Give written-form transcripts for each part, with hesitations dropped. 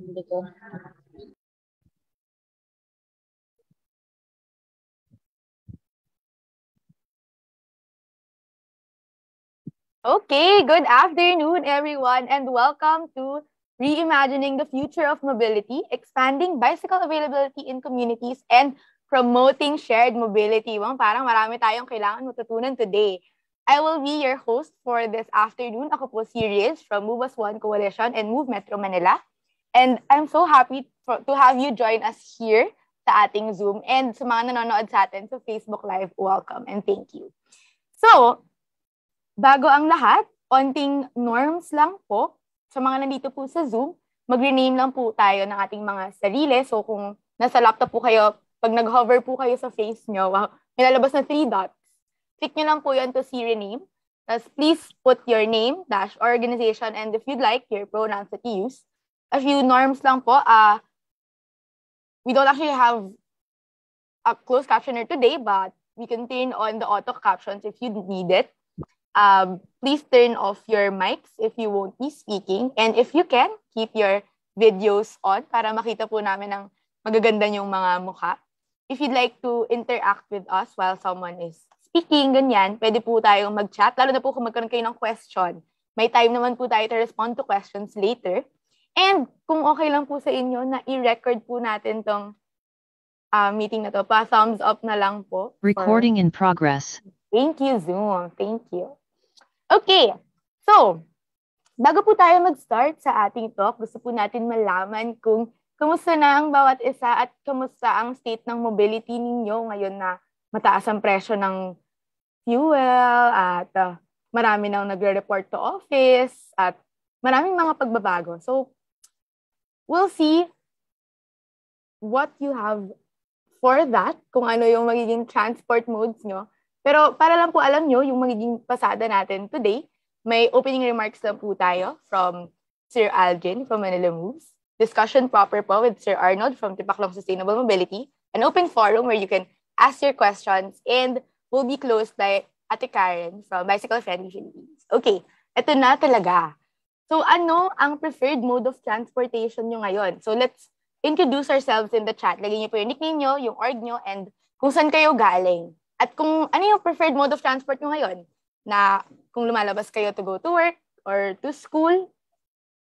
Okay, good afternoon, everyone, and welcome to Reimagining the Future of Mobility, Expanding Bicycle Availability in Communities, and Promoting Shared Mobility. Well, parang marami tayong kailangan matutunan today. I will be your host for this afternoon. Ako po si Riz from Move as One Coalition and Move Metro Manila. And I'm so happy to have you join us here sa ating Zoom. And sa mga nanonood sa atin sa Facebook Live, welcome and thank you. So, bago ang lahat, onting norms lang po. Sa mga nandito po sa Zoom, mag-rename lang po tayo ng ating mga sarili. So kung nasa laptop po kayo, pag nag-hover po kayo sa face nyo, wow, may lalabas na 3 dots. Click nyo lang po yun to see rename. Tapos please put your name, dash organization, and if you'd like, your pronouns that you use. A few norms lang po. We don't actually have a closed captioner today, but we can turn on the auto captions if you need it. Please turn off your mics if you won't be speaking. And if you can, keep your videos on para makita po namin ng magaganda yung mga mukha. If you'd like to interact with us while someone is speaking, ganyan, pwede po tayong mag-chat. Lalo na po kung magkaroon kayo ng question. May time naman po tayo to respond to questions later. And kung okay lang po sa inyo na i-record po natin tong meeting na to, pa-thumbs up na lang po. Recording in progress. Thank you, Zoom. Thank you. Okay, so, bago po tayo mag-start sa ating talk, gusto po natin malaman kung kamusta na ang bawat isa at kamusta ang state ng mobility ninyo ngayon na mataas ang presyo ng fuel at marami nang nagre-report to office at maraming mga pagbabago. So, we'll see what you have for that, kung ano yung magiging transport modes nyo. Pero para lang po alam nyo yung magiging pasada natin today, may opening remarks lang po tayo from Sir Aldrin from Manila Moves, discussion proper po with Sir Arnold from Tipaklong Sustainable Mobility, an open forum where you can ask your questions, and will be closed by Ate Karen from Bicycle Friendly Philippines. Okay, eto na talaga. So ano ang preferred mode of transportation nyo ngayon? So let's introduce ourselves in the chat. Lagyan niyo po yung nickname nyo, yung org nyo, and kung saan kayo galing. At kung ano yung preferred mode of transport nyo ngayon, na kung lumalabas kayo to go to work, or to school,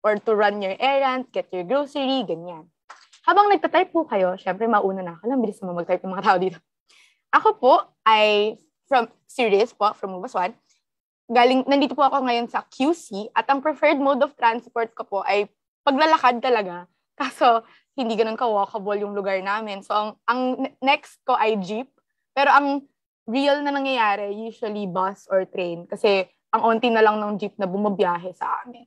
or to run your errands, get your grocery, ganyan. Habang nagtatype po kayo, syempre mauna na ako lang, bilis naman mag-type ng mga tao dito. Ako po ay from series po, from Move as One. Nandito po ako ngayon sa QC, at ang preferred mode of transport ko po ay paglalakad talaga. Kaso, hindi ganun ka-walkable yung lugar namin. So, ang next ko ay jeep. Pero ang real na nangyayari, usually bus or train. Kasi ang onti na lang ng jeep na bumabiyahe sa amin.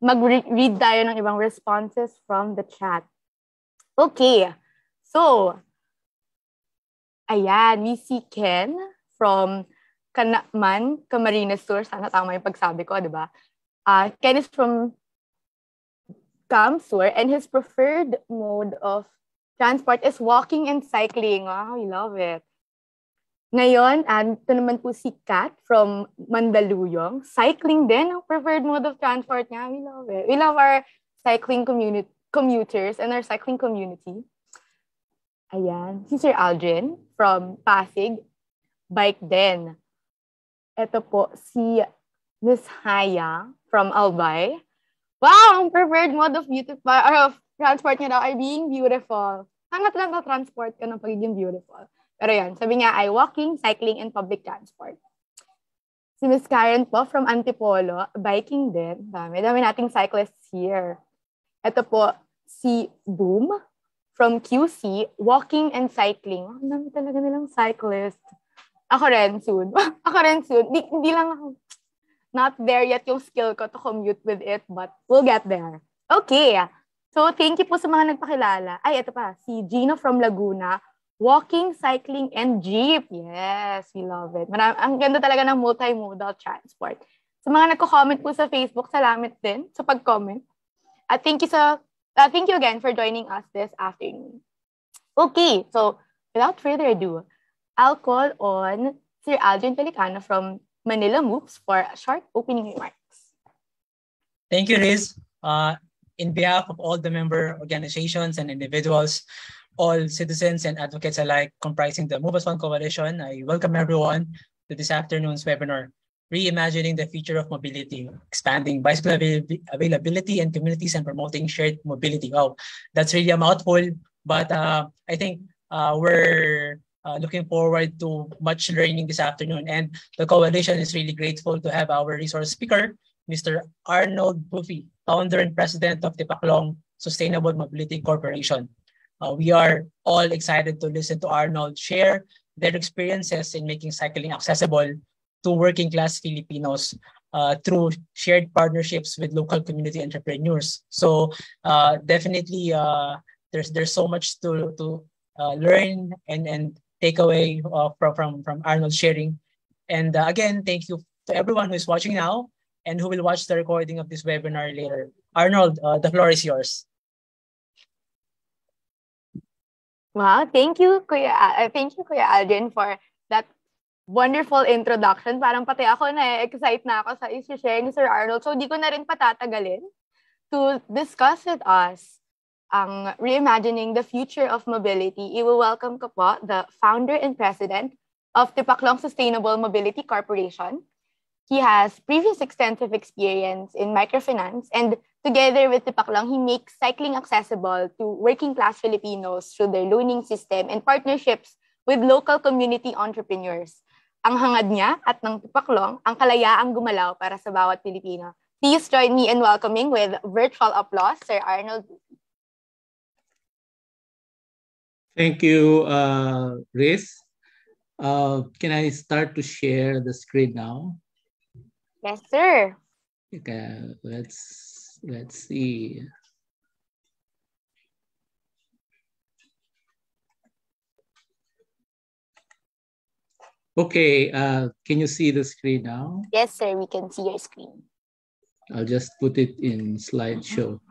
Mag-read tayo ng ibang responses from the chat. Okay. So, ayan, we see Ken from Kanaman, Camarines Sur. Sana tama yung pagsabi ko, di ba? Ken is from Camsur, and his preferred mode of transport is walking and cycling. Wow, we love it. Ngayon, ito naman po si Kat from Mandaluyong. Cycling din ang preferred mode of transport niya. We love it. We love our cycling commuters and our cycling community. Ayan. Si Sir Aldrin from Pasig. Bike din. Ito po si Miss Haya from Albay. Wow! Ang preferred mode of transport niya daw ay being beautiful. Hangat lang na transport ka ng pagiging beautiful. Pero yan, sabi niya ay walking, cycling, and public transport. Si Miss Karen po from Antipolo, biking din. Dami nating cyclists here. Ito po si Boom from QC, walking and cycling. Ang dami talaga nilang cyclist. Ako rin soon. Hindi lang ako. Not there yet yung skill ko to commute with it, but we'll get there. Okay. So, thank you po sa mga nagpakilala. Ay, ito pa. Si Gino from Laguna, walking, cycling, and jeep. Yes, we love it. Ang ganda talaga ng multimodal transport. Sa mga nagko-comment po sa Facebook, salamat din sa pag-comment. At thank you again for joining us this afternoon. Okay, so without further ado, I'll call on Sir Aldrin Pelicano from Manila Moves for a short opening remarks. Thank you, Riz. in behalf of all the member organizations and individuals, all citizens and advocates alike comprising the Move As One Coalition, I welcome everyone to this afternoon's webinar, Reimagining the Future of Mobility, Expanding Bicycle Availability in Communities and Promoting Shared Mobility. Wow, that's really a mouthful, but I think we're looking forward to much learning this afternoon. And the coalition is really grateful to have our resource speaker, Mr. Arnold Buffy, founder and president of the Tipaklong Sustainable Mobility Corporation. We are all excited to listen to Arnold share their experiences in making cycling accessible to working class Filipinos through shared partnerships with local community entrepreneurs. So definitely there's so much to learn and take away from Arnold's sharing. And again, thank you to everyone who is watching now and who will watch the recording of this webinar later. Arnold, the floor is yours. Wow, thank you, Kuya Aldrin, for that wonderful introduction. Parang pati ako na-excite na ako sa isi-share ni Sir Arnold. So, di ko na rin patatagalin to discuss with us ang reimagining the future of mobility. I-welcome ko po the founder and president of Tipaklong Sustainable Mobility Corporation. He has previous extensive experience in microfinance, and together with Tipaklong, he makes cycling accessible to working class Filipinos through their loaning system and partnerships with local community entrepreneurs. Ang hangad niya at ng Tipaklong, ang kalayaang gumalaw para sa bawat Pilipino. Please join me in welcoming with virtual applause, Sir Arnold. Thank you, Riz. Can I start to share the screen now? Yes, sir. Okay, let's see. Okay, can you see the screen now? Yes, sir, we can see your screen. I'll just put it in slideshow.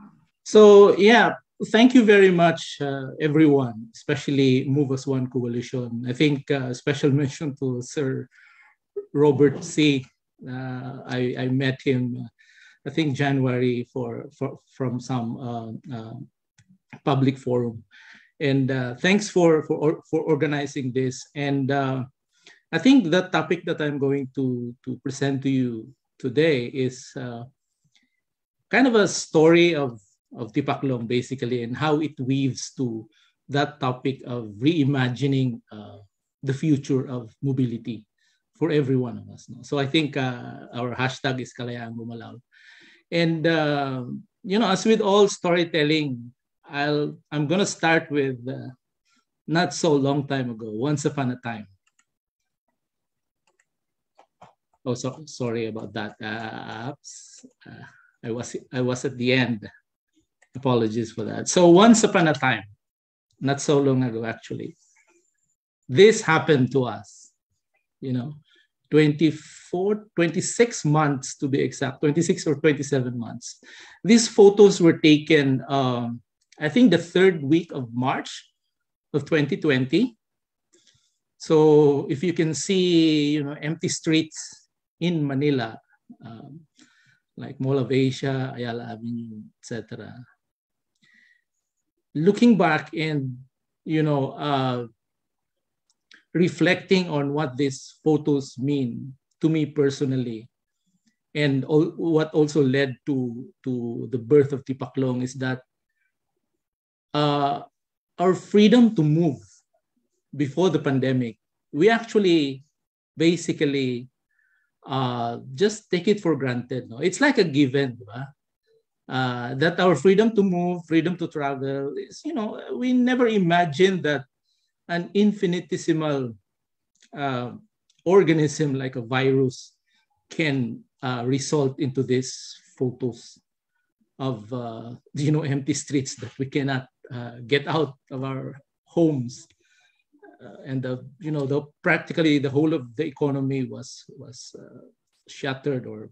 So yeah, thank you very much, everyone, especially Move As One Coalition. I think special mention to Sir Robert C. I met him, I think January from some public forum, and thanks for organizing this. And I think the topic that I'm going to present to you today is kind of a story of Tipaklong, basically, and how it weaves to that topic of reimagining the future of mobility for every one of us. No? So I think our hashtag is Kalayaang Gumalaw. And, as with all storytelling, I'm going to start with not so long time ago, once upon a time. Oh, sorry about that. I was at the end. Apologies for that. So once upon a time, not so long ago, actually, this happened to us, 26 months to be exact, 26 or 27 months. These photos were taken, I think the third week of March of 2020. So if you can see, empty streets in Manila, like Mall of Asia, Ayala Avenue, etc. Looking back and, reflecting on what these photos mean to me personally, and what also led to the birth of Tipaklong is that our freedom to move before the pandemic, we actually basically just take it for granted. No? It's like a given, that our freedom to move, freedom to travel is, we never imagined that an infinitesimal organism like a virus can result into these photos of empty streets that we cannot get out of our homes, and practically the whole of the economy was shattered or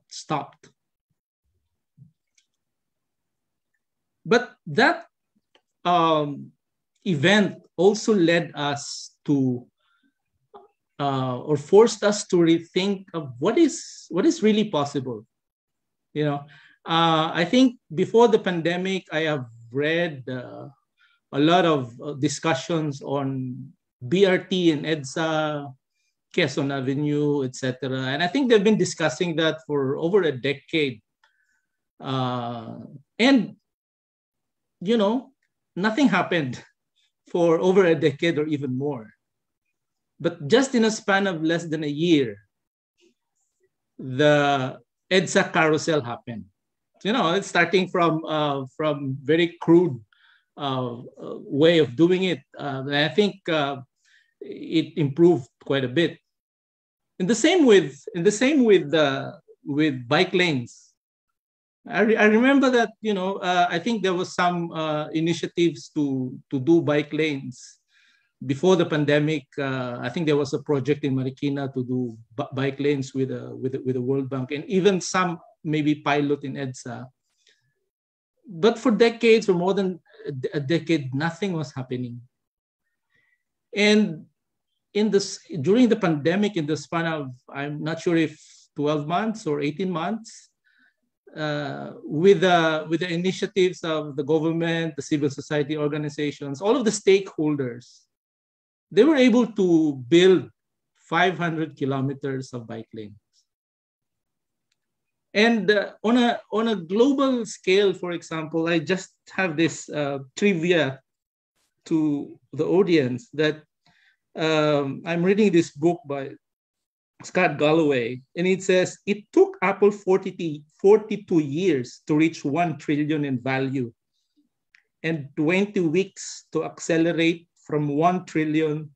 stopped. But that event also led us to or forced us to rethink of what is really possible. I think before the pandemic, I have read a lot of discussions on BRT and EDSA, Quezon Avenue, etc. And I think they've been discussing that for over a decade. And, you know, nothing happened for over a decade or even more. But just in a span of less than a year, the EDSA carousel happened. You know, it's starting from very crude way of doing it. And I think it improved quite a bit. And the same with bike lanes. I remember that, you know, I think there was some initiatives to do bike lanes before the pandemic. I think there was a project in Marikina to do bike lanes with the World Bank, and even some maybe pilot in EDSA. But for decades, or more than a decade, nothing was happening. And during the pandemic, in the span of, I'm not sure if 12 months or 18 months, with the initiatives of the government, the civil society organizations, all of the stakeholders, they were able to build 500 kilometers of bike lanes. And on a global scale, for example, I just have this trivia to the audience that I'm reading this book by Scott Galloway, and it says it took Apple 42 years to reach 1 trillion in value and 20 weeks to accelerate from 1 trillion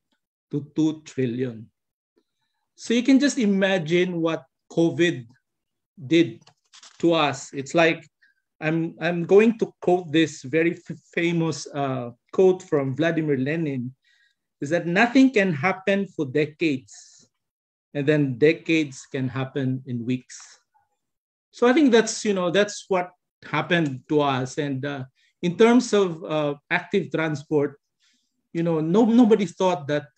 to 2 trillion. So you can just imagine what COVID did to us. It's like, I'm going to quote this very famous quote from Vladimir Lenin, is that nothing can happen for decades, and then decades can happen in weeks. So I think that's, you know, that's what happened to us. And in terms of active transport, you know, nobody thought that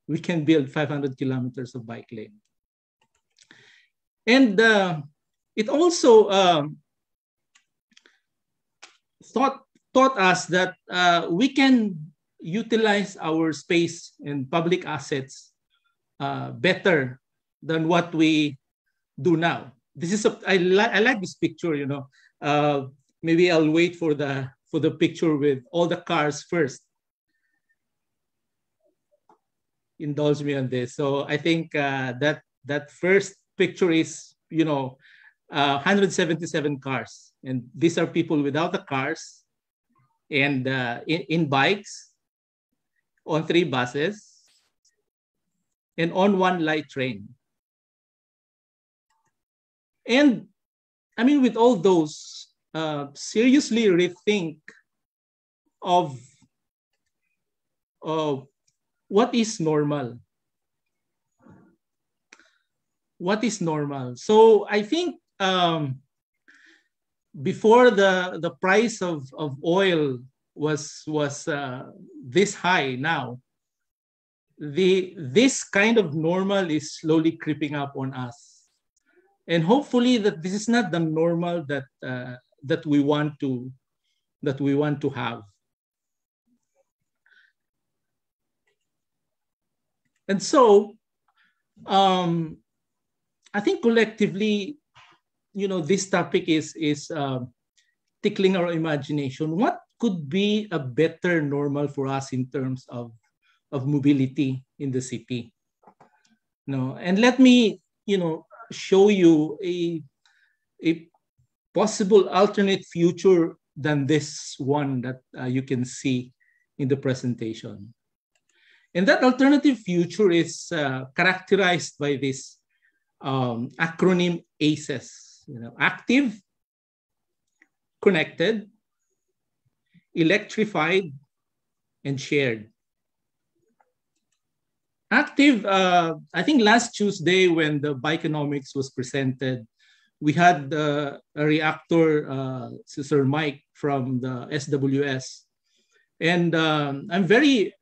we can build 500 kilometers of bike lane. And it also taught us that we can utilize our space and public assets better than what we do now. This is I like this picture. You know, maybe I'll wait for the picture with all the cars first. Indulge me on this. So I think that first picture is, you know, 177 cars, and these are people without the cars, and in bikes, on 3 buses, and on 1 light train. And I mean, with all those, seriously rethink of what is normal. What is normal? So I think before the price of oil was this high, now this kind of normal is slowly creeping up on us, and hopefully that this is not the normal that we want to have. And so I think collectively, you know, this topic is tickling our imagination. What could be a better normal for us in terms of mobility in the city? No, and let me, you know, show you a possible alternate future than this one that you can see in the presentation. And that alternative future is characterized by this acronym ACES, you know, active, connected, electrified, and shared. Active, I think last Tuesday when the Bikeonomics was presented, we had a reactor, Sir Mike from the SWS. And I'm very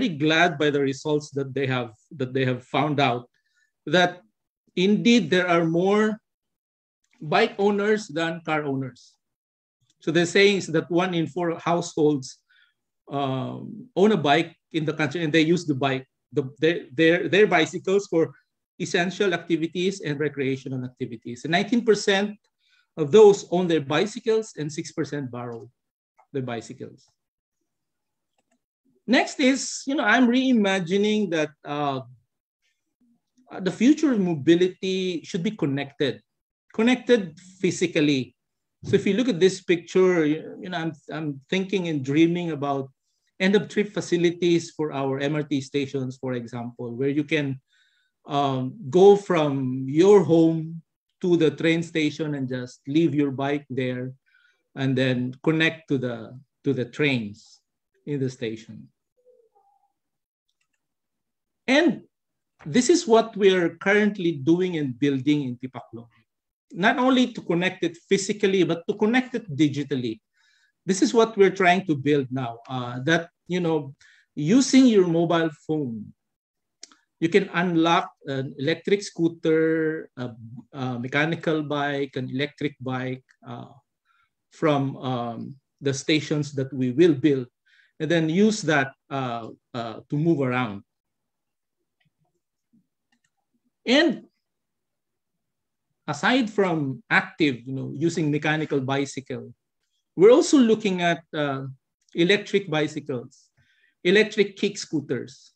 glad by the results that they have found out that indeed there are more bike owners than car owners. So they're saying that 1 in 4 households own a bike in the country, and they use the bike, their bicycles for essential activities and recreational activities. And 19% of those own their bicycles, and 6% borrow their bicycles. Next is, I'm reimagining that the future of mobility should be connected physically. So if you look at this picture, I'm thinking and dreaming about end-of-trip facilities for our MRT stations, for example, where you can go from your home to the train station and just leave your bike there, and then connect to the trains in the station. And this is what we're currently doing and building in Tipaklong. Not only to connect it physically, but to connect it digitally. This is what we're trying to build now, that, using your mobile phone, you can unlock an electric scooter, a mechanical bike, an electric bike from the stations that we will build, and then use that to move around. And aside from active, using mechanical bicycle, we're also looking at electric bicycles, electric kick scooters.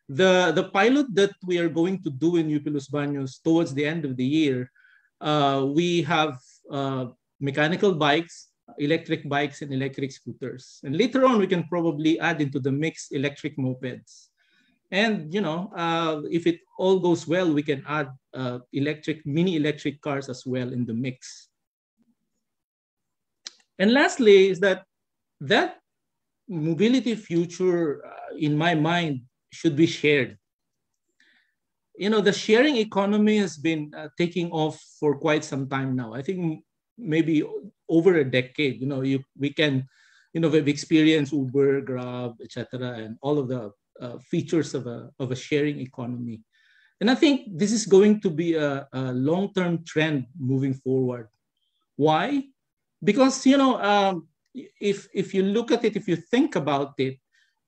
The pilot that we are going to do in UP Los Baños towards the end of the year, we have mechanical bikes, electric bikes, and electric scooters. And later on, we can probably add into the mix electric mopeds. And, if it all goes well, we can add mini electric cars as well in the mix. And lastly is that mobility future, in my mind, should be shared. The sharing economy has been taking off for quite some time now. I think maybe over a decade. We can, we've experienced Uber, Grab, etc., and all of the features of a sharing economy. And I think this is going to be a long-term trend moving forward. Why? Because, if you look at it, if you think about it,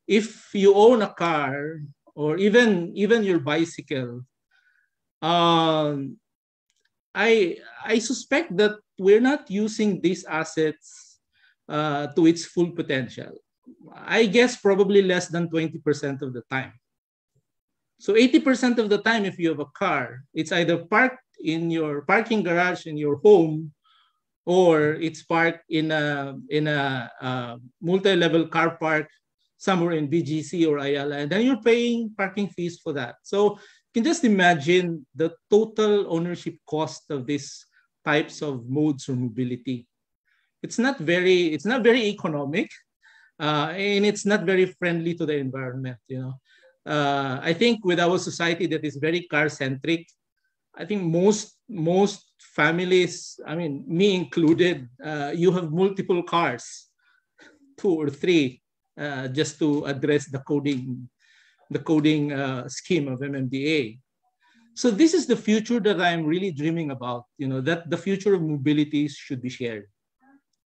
if you own a car or even your bicycle, I suspect that we're not using these assets to its full potential. I guess probably less than 20% of the time. So 80% of the time, if you have a car, it's either parked in your parking garage in your home, or it's parked in a multi-level car park somewhere in BGC or Ayala, and then you're paying parking fees for that. So you can just imagine the total ownership cost of these types of modes or mobility. It's not very economic, and it's not very friendly to the environment. I think with our society that is very car-centric, I think most families, I mean, me included, you have multiple cars, 2 or 3, just to address the coding scheme of MMDA. So this is the future that I'm really dreaming about, that the future of mobility should be shared.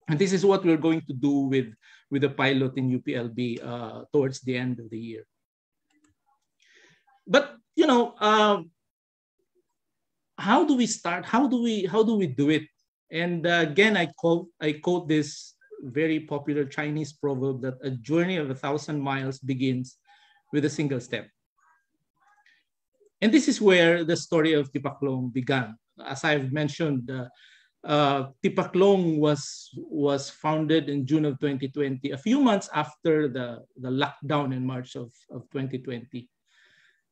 And this is what we're going to do with the pilot in UPLB towards the end of the year. But, how do we start? How do we do it? And again, I quote this very popular Chinese proverb that a journey of 1,000 miles begins with a single step. And this is where the story of Tipaklong began. As I've mentioned, Tipaklong was founded in June of 2020, a few months after the lockdown in March of 2020.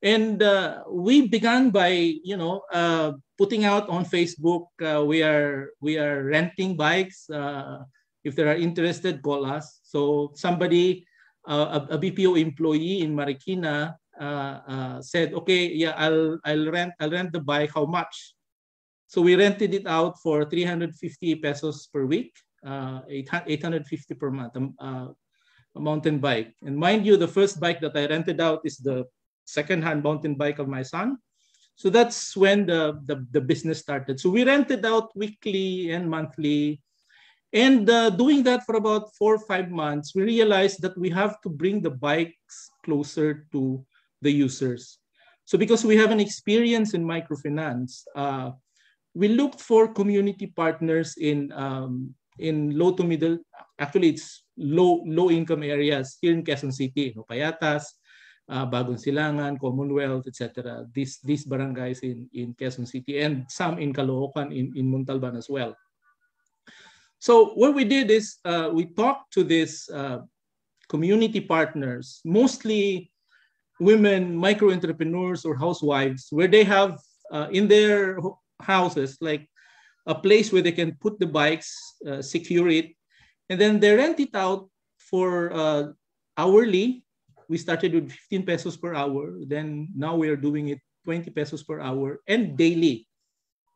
And we began by, putting out on Facebook, we are renting bikes. If they are interested, call us. So somebody, a BPO employee in Marikina, said, okay, yeah, I'll rent the bike. How much? So we rented it out for 350 pesos per week, 850 per month, a mountain bike. And mind you, the first bike that I rented out is the second-hand mountain bike of my son. So that's when the business started. So we rented out weekly and monthly. And doing that for about 4 or 5 months, we realized that we have to bring the bikes closer to the users. So because we have an experience in microfinance, we looked for community partners in low to middle, actually it's low income areas here in Quezon City, Payatas, Bagong Silangan, Commonwealth, etc. These barangays in Quezon City, and some in Caloocan, in Montalban as well. So what we did is we talked to these community partners, mostly women, micro entrepreneurs or housewives, where they have in their houses like a place where they can put the bikes, secure it, and then they rent it out for hourly. We started with 15 pesos per hour. Then now we are doing it 20 pesos per hour, and daily,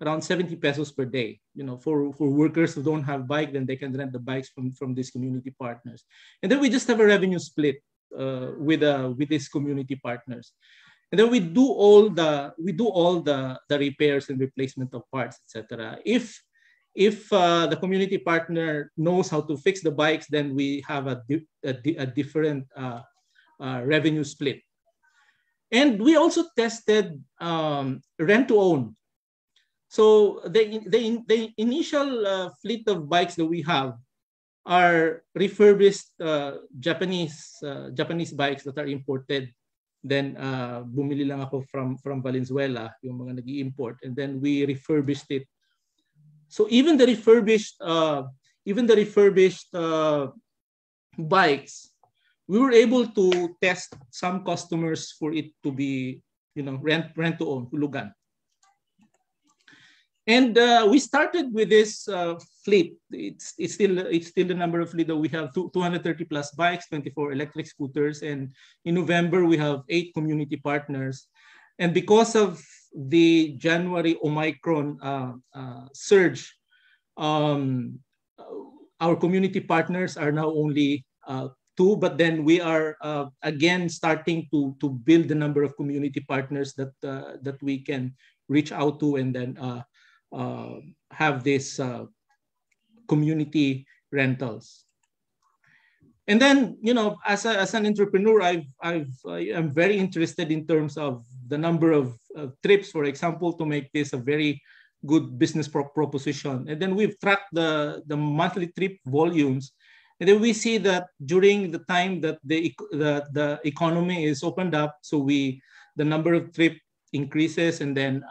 around 70 pesos per day. For workers who don't have bike, then they can rent the bikes from these community partners. And then we just have a revenue split with these community partners. And then we do all the repairs and replacement of parts, etc. If the community partner knows how to fix the bikes, then we have a different revenue split. And we also tested rent to own. So the initial fleet of bikes that we have are refurbished Japanese bikes that are imported. Then bumili lang ako from Valenzuela, yung mga nag-i-import, and then we refurbished it. So even the refurbished bikes, we were able to test some customers for it to be, rent to own, hulugan. And we started with this fleet. It's still the number of fleet that we have, 230 plus bikes, 24 electric scooters, and in November we have 8 community partners. And because of the January Omicron surge, our community partners are now only 2, but then we are again starting to build the number of community partners that we can reach out to, and then have this community rentals. And then, as an entrepreneur, I'm very interested in terms of the number of trips, for example, to make this a very good business proposition. And then we've tracked the monthly trip volumes, and then we see that during the time that the economy is opened up, so the number of trip increases, and then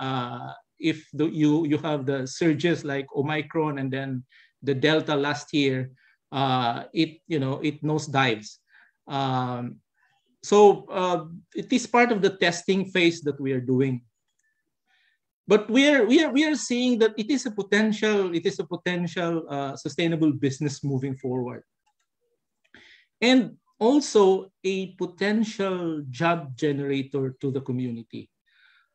if you have the surges like Omicron and then the Delta last year, it nosedives. So it is part of the testing phase that we are doing. But we are seeing that it is a potential sustainable business moving forward, and also a potential job generator to the community.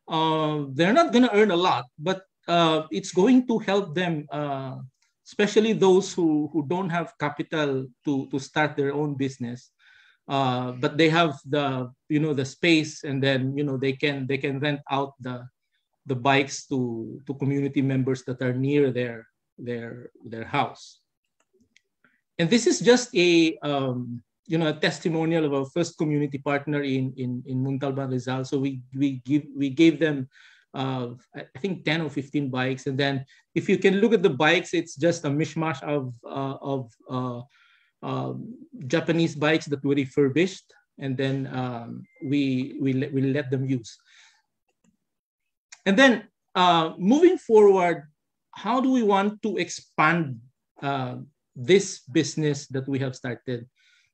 They're not going to earn a lot, but it's going to help them, especially those who don't have capital to start their own business, but they have the space, and then they can rent out the bikes to community members that are near their house. And this is just a testimonial of our first community partner in Montalban, Rizal. So we gave them I think 10 or 15 bikes, and then if you can look at the bikes, it's just a mishmash of Japanese bikes that were refurbished, and then we let them use. And then moving forward, how do we want to expand this business that we have started?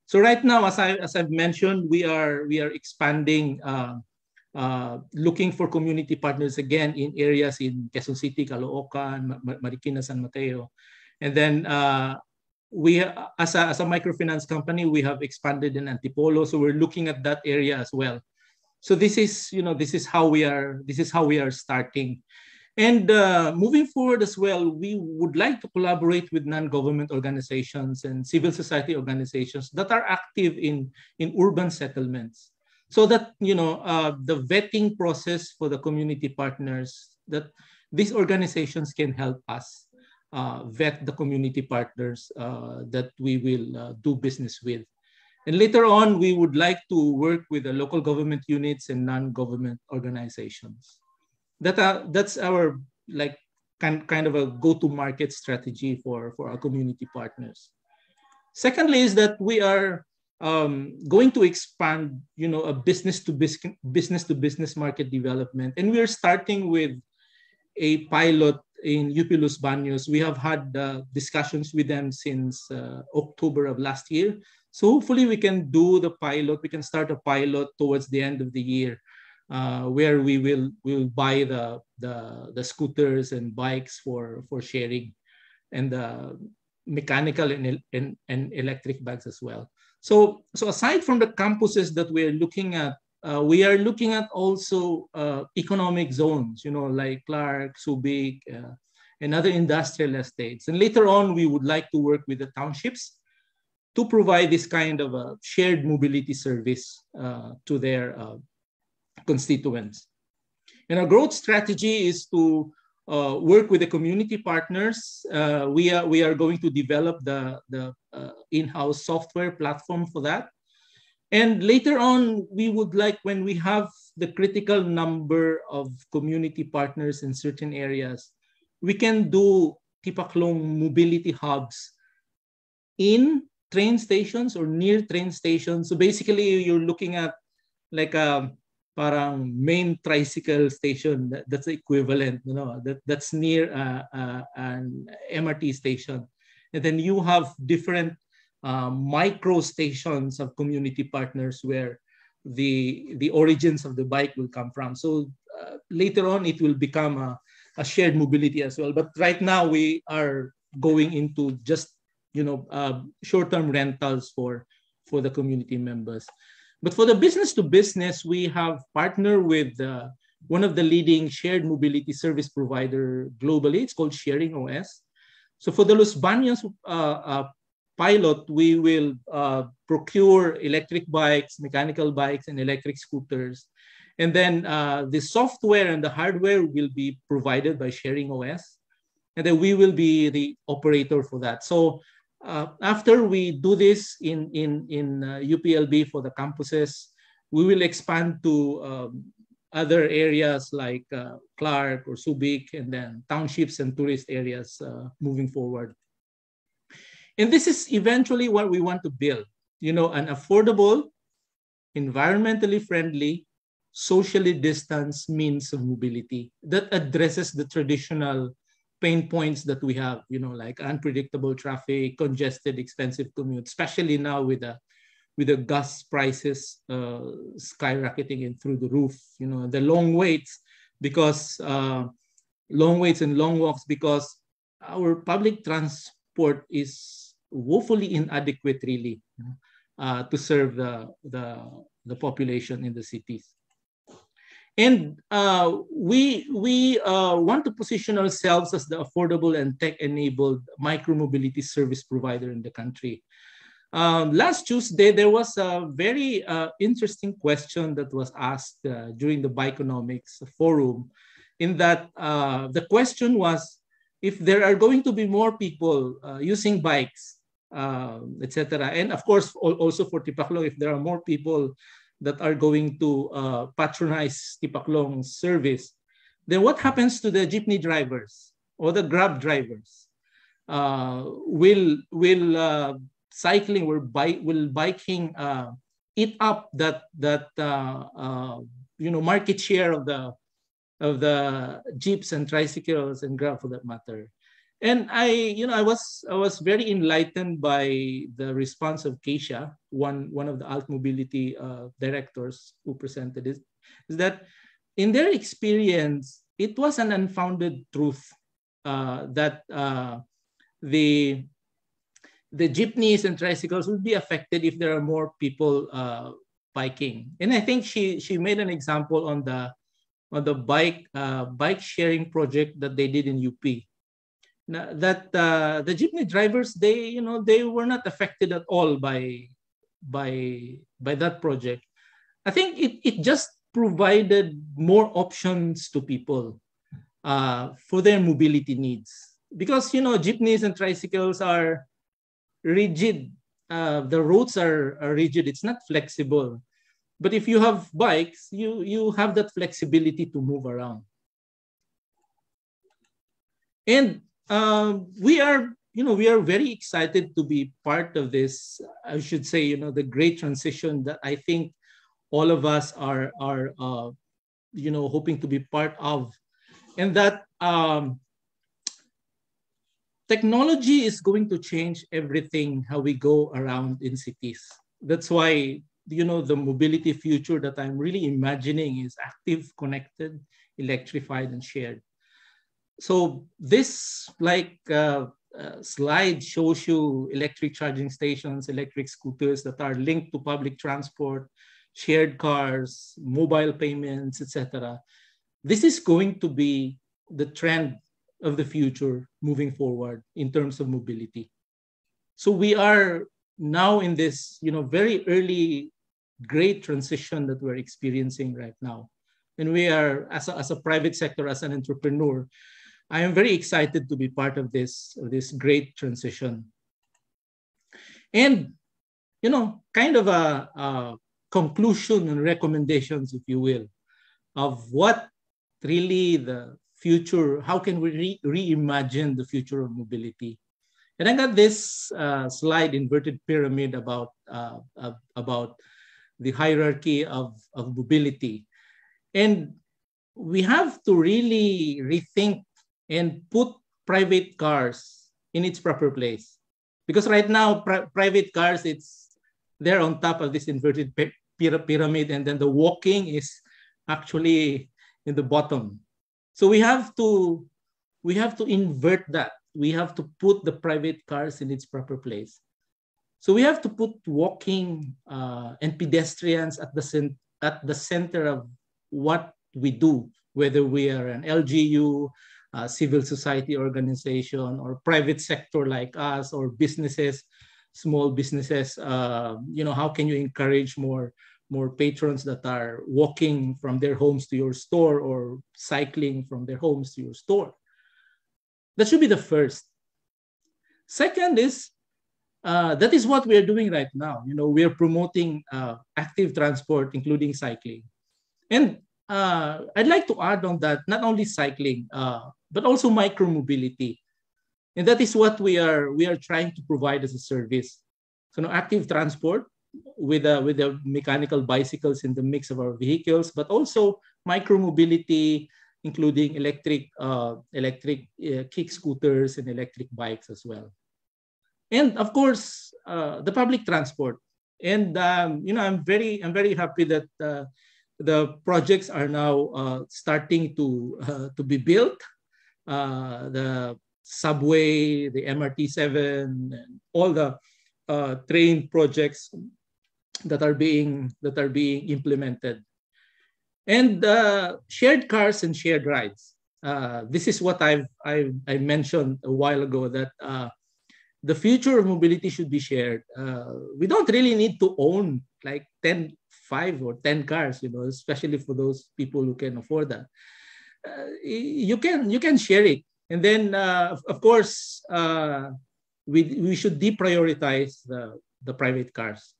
So right now, as I've mentioned, we are expanding, looking for community partners again in areas in Quezon City, Caloocan, Marikina, San Mateo, and then we, as a microfinance company, we have expanded in Antipolo, so we're looking at that area as well. So this is how we are starting. And moving forward as well, we would like to collaborate with non-government organizations and civil society organizations that are active in urban settlements. so that the vetting process for the community partners, that these organizations can help us vet the community partners that we will do business with. And later on, we would like to work with the local government units and non-government organizations. That's our kind of a go-to-market strategy for our community partners. Secondly, is that we are going to expand, a business-to-business market development, and we are starting with a pilot in UP Los Baños. We have had discussions with them since October of last year. So hopefully we can do the pilot. We can start a pilot towards the end of the year, where we'll buy the scooters and bikes for sharing, and the mechanical and electric bikes as well. So aside from the campuses that we are looking at also economic zones, like Clark, Subic, and other industrial estates. And later on, we would like to work with the townships to provide this kind of a shared mobility service to their constituents. And our growth strategy is to work with the community partners. We are going to develop the in-house software platform for that. And later on, we would like, when we have the critical number of community partners in certain areas, we can do Tipaklong mobility hubs in train stations or near train stations. So basically, you're looking at like a parang main tricycle station that's equivalent, that's near an MRT station. And then you have different micro stations of community partners where the origins of the bike will come from. So later on, it will become a shared mobility as well. But right now, we are going into just short-term rentals for the community members. But for the business to business, we have partnered with one of the leading shared mobility service provider globally. It's called Sharing OS. So for the Los Baños pilot, we will procure electric bikes, mechanical bikes, and electric scooters. And then the software and the hardware will be provided by Sharing OS. And then we will be the operator for that. So after we do this in UPLB for the campuses, we will expand to other areas like Clark or Subic, and then townships and tourist areas moving forward. And this is eventually what we want to build, an affordable, environmentally friendly, socially distanced means of mobility that addresses the traditional pain points that we have, like unpredictable traffic, congested, expensive commute, especially now with the gas prices skyrocketing and through the roof, the long waits and long walks, because our public transport is woefully inadequate, really, to serve the population in the cities. And we want to position ourselves as the affordable and tech-enabled micromobility service provider in the country. Last Tuesday, there was a very interesting question that was asked during the Bikeonomics Forum, in that the question was, if there are going to be more people using bikes, etc., and of course, also for Tipaklong, if there are more people that are going to patronize Tipaklong's service, then what happens to the jeepney drivers or the Grab drivers? Will biking eat up that market share of the jeeps and tricycles and Grab, for that matter? And I was very enlightened by the response of Keisha, one of the Alt Mobility directors who presented it, is that in their experience, it was an unfounded truth that the jeepneys and tricycles would be affected if there are more people biking. And I think she made an example on the bike sharing project that they did in UP. That the jeepney drivers, they were not affected at all by that project. I think it just provided more options to people for their mobility needs. Because, jeepneys and tricycles are rigid. The roads are rigid. It's not flexible. But if you have bikes, you have that flexibility to move around. And we are very excited to be part of this. I should say, the great transition that I think all of us are hoping to be part of, and that technology is going to change everything how we go around in cities. That's why the mobility future that I'm really imagining is active, connected, electrified, and shared. So this slide shows you electric charging stations, electric scooters that are linked to public transport, shared cars, mobile payments, etc. This is going to be the trend of the future moving forward in terms of mobility. So we are now in this, very early, great transition that we're experiencing right now. And we are, as a private sector, as an entrepreneur, I am very excited to be part of this great transition. And, kind of a conclusion and recommendations, if you will, of what really the future, how can we reimagine the future of mobility. And I got this slide, inverted pyramid, about the hierarchy of mobility. And we have to really rethink and put private cars in its proper place. Because right now, private cars, they're on top of this inverted pyramid, and then the walking is actually in the bottom. So we have to invert that. We have to put the private cars in its proper place. So we have to put walking and pedestrians at the center of what we do, whether we are an LGU, civil society organization, or private sector like us, or businesses, small businesses. How can you encourage more patrons that are walking from their homes to your store, or cycling from their homes to your store? That should be the first. Second is, that is what we are doing right now. We are promoting active transport, including cycling. And I'd like to add on that, not only cycling, but also micromobility. And that is what we are trying to provide as a service. So active transport with the mechanical bicycles in the mix of our vehicles, but also micromobility, including electric kick scooters and electric bikes as well. And of course, the public transport. And I'm very happy that the projects are now starting to be built. The subway, the MRT7, and all the train projects that are being implemented. And shared cars and shared rides. This is what I mentioned a while ago, that the future of mobility should be shared. We don't really need to own like 5 or 10 cars, especially for those people who can afford that. You can share it. And then, of course, we should deprioritize the private cars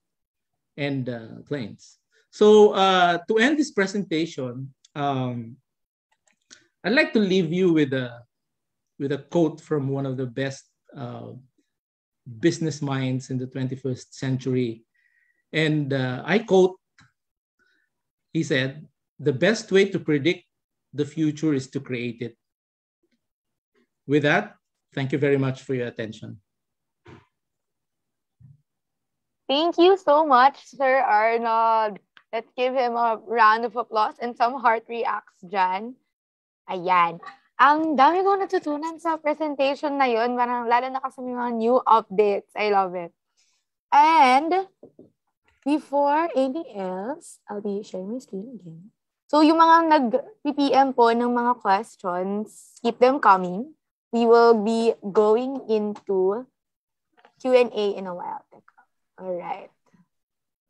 and planes. So to end this presentation, I'd like to leave you with a quote from one of the best business minds in the 21st century. And I quote, he said, "The best way to predict the future is to create it." With that, thank you very much for your attention. Thank you so much, Sir Arnold. Let's give him a round of applause and some heart reacts dyan. Ayan. Ang dami ko natutunan sa presentation na yun, lalo na kasi may mga new updates. I love it. And before anything else, I'll be sharing my screen again. So yung mga nag-PPM po ng mga questions, keep them coming. We will be going into Q&A in a while. All right.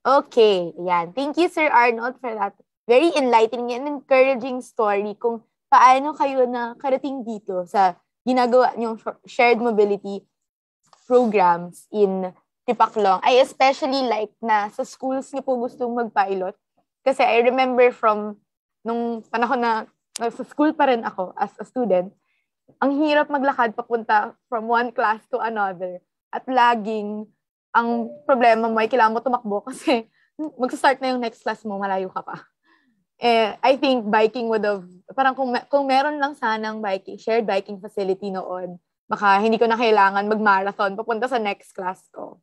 Okay, yan. Thank you, Sir Arnold, for that very enlightening and encouraging story kung paano kayo nakarating dito sa ginagawa niyong shared mobility programs in Tipaklong. I especially like na sa schools niyo po gustong mag-pilot. Kasi I remember from nung panahon na sa school pa rin ako as a student, ang hirap maglakad papunta from one class to another. At laging, ang problema mo ay kailangan mo tumakbo kasi magsa-start na yung next class mo, malayo ka pa. I think biking would have, parang kung meron lang sanang biking, shared biking facility noon, baka hindi ko na kailangan mag-marathon papunta sa next class ko.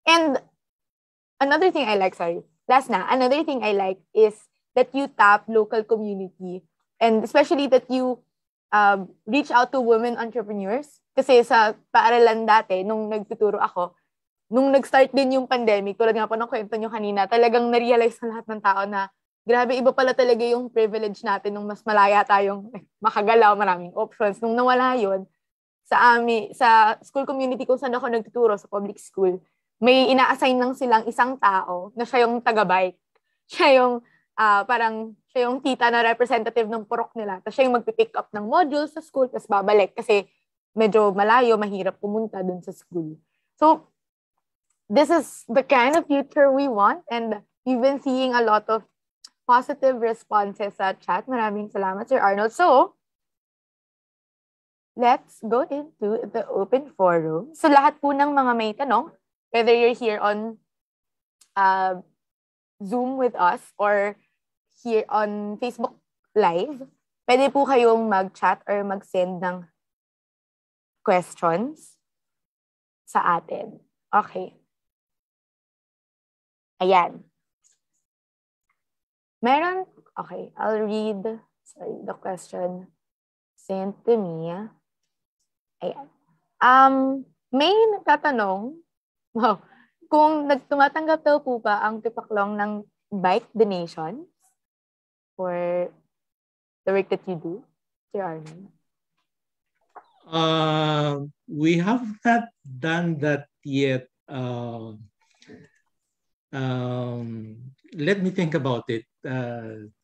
And another thing I like is that you tap local community and especially that you reach out to women entrepreneurs. Kasi sa paaralan dati, nung nagtuturo ako, nung nag-start din yung pandemic, tulad nga po ng kwento nyo kanina, talagang na-realize na lahat ng tao na grabe, iba pala talaga yung privilege natin nung mas malaya tayong makagalaw, maraming options. Nung nawala yun, sa school community kung saan ako nagtuturo sa public school, may ina-assign lang silang isang tao na siya yung taga-bike. Siya yung siya yung tita na representative ng purok nila. Tapos siya yung magpipick up ng modules sa school, tapos babalik kasi medyo malayo, mahirap pumunta dun sa school. So, this is the kind of future we want and we've been seeing a lot of positive responses sa chat. Maraming salamat, Sir Arnold. So, let's go into the open forum. So, lahat po ng mga may tanong, whether you're here on Zoom with us or here on Facebook Live, pwede po kayong mag-chat or mag-send ng questions sa atin. Okay. Ayan. Okay, I'll read, the question sent to me. Ayan. May nagtatanong, kung tumatanggap daw po ba ang Tipaklong ng bike donations for the work that you do, Sir Arnold? We have not done that yet. Let me think about it.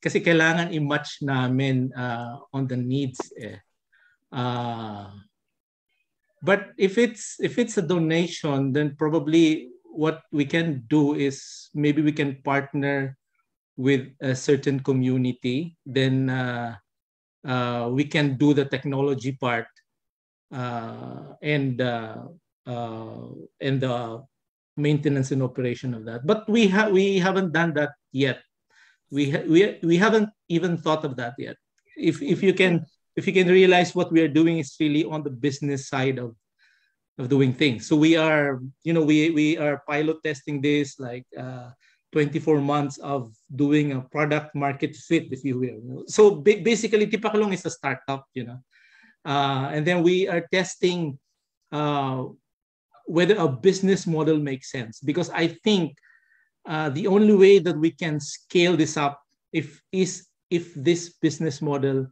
Kasi kailangan i-match namin on the needs. But if it's a donation, then probably what we can do is maybe we can partner with a certain community. Then we can do the technology part and the maintenance and operation of that. But we haven't done that yet. We haven't even thought of that yet. If you can realize what we are doing is really on the business side of doing things. So we are pilot testing this, like 24 months of doing a product market fit, if you will. So basically, Tipaklong is a startup, and then we are testing whether a business model makes sense. Because I think the only way that we can scale this up if this business model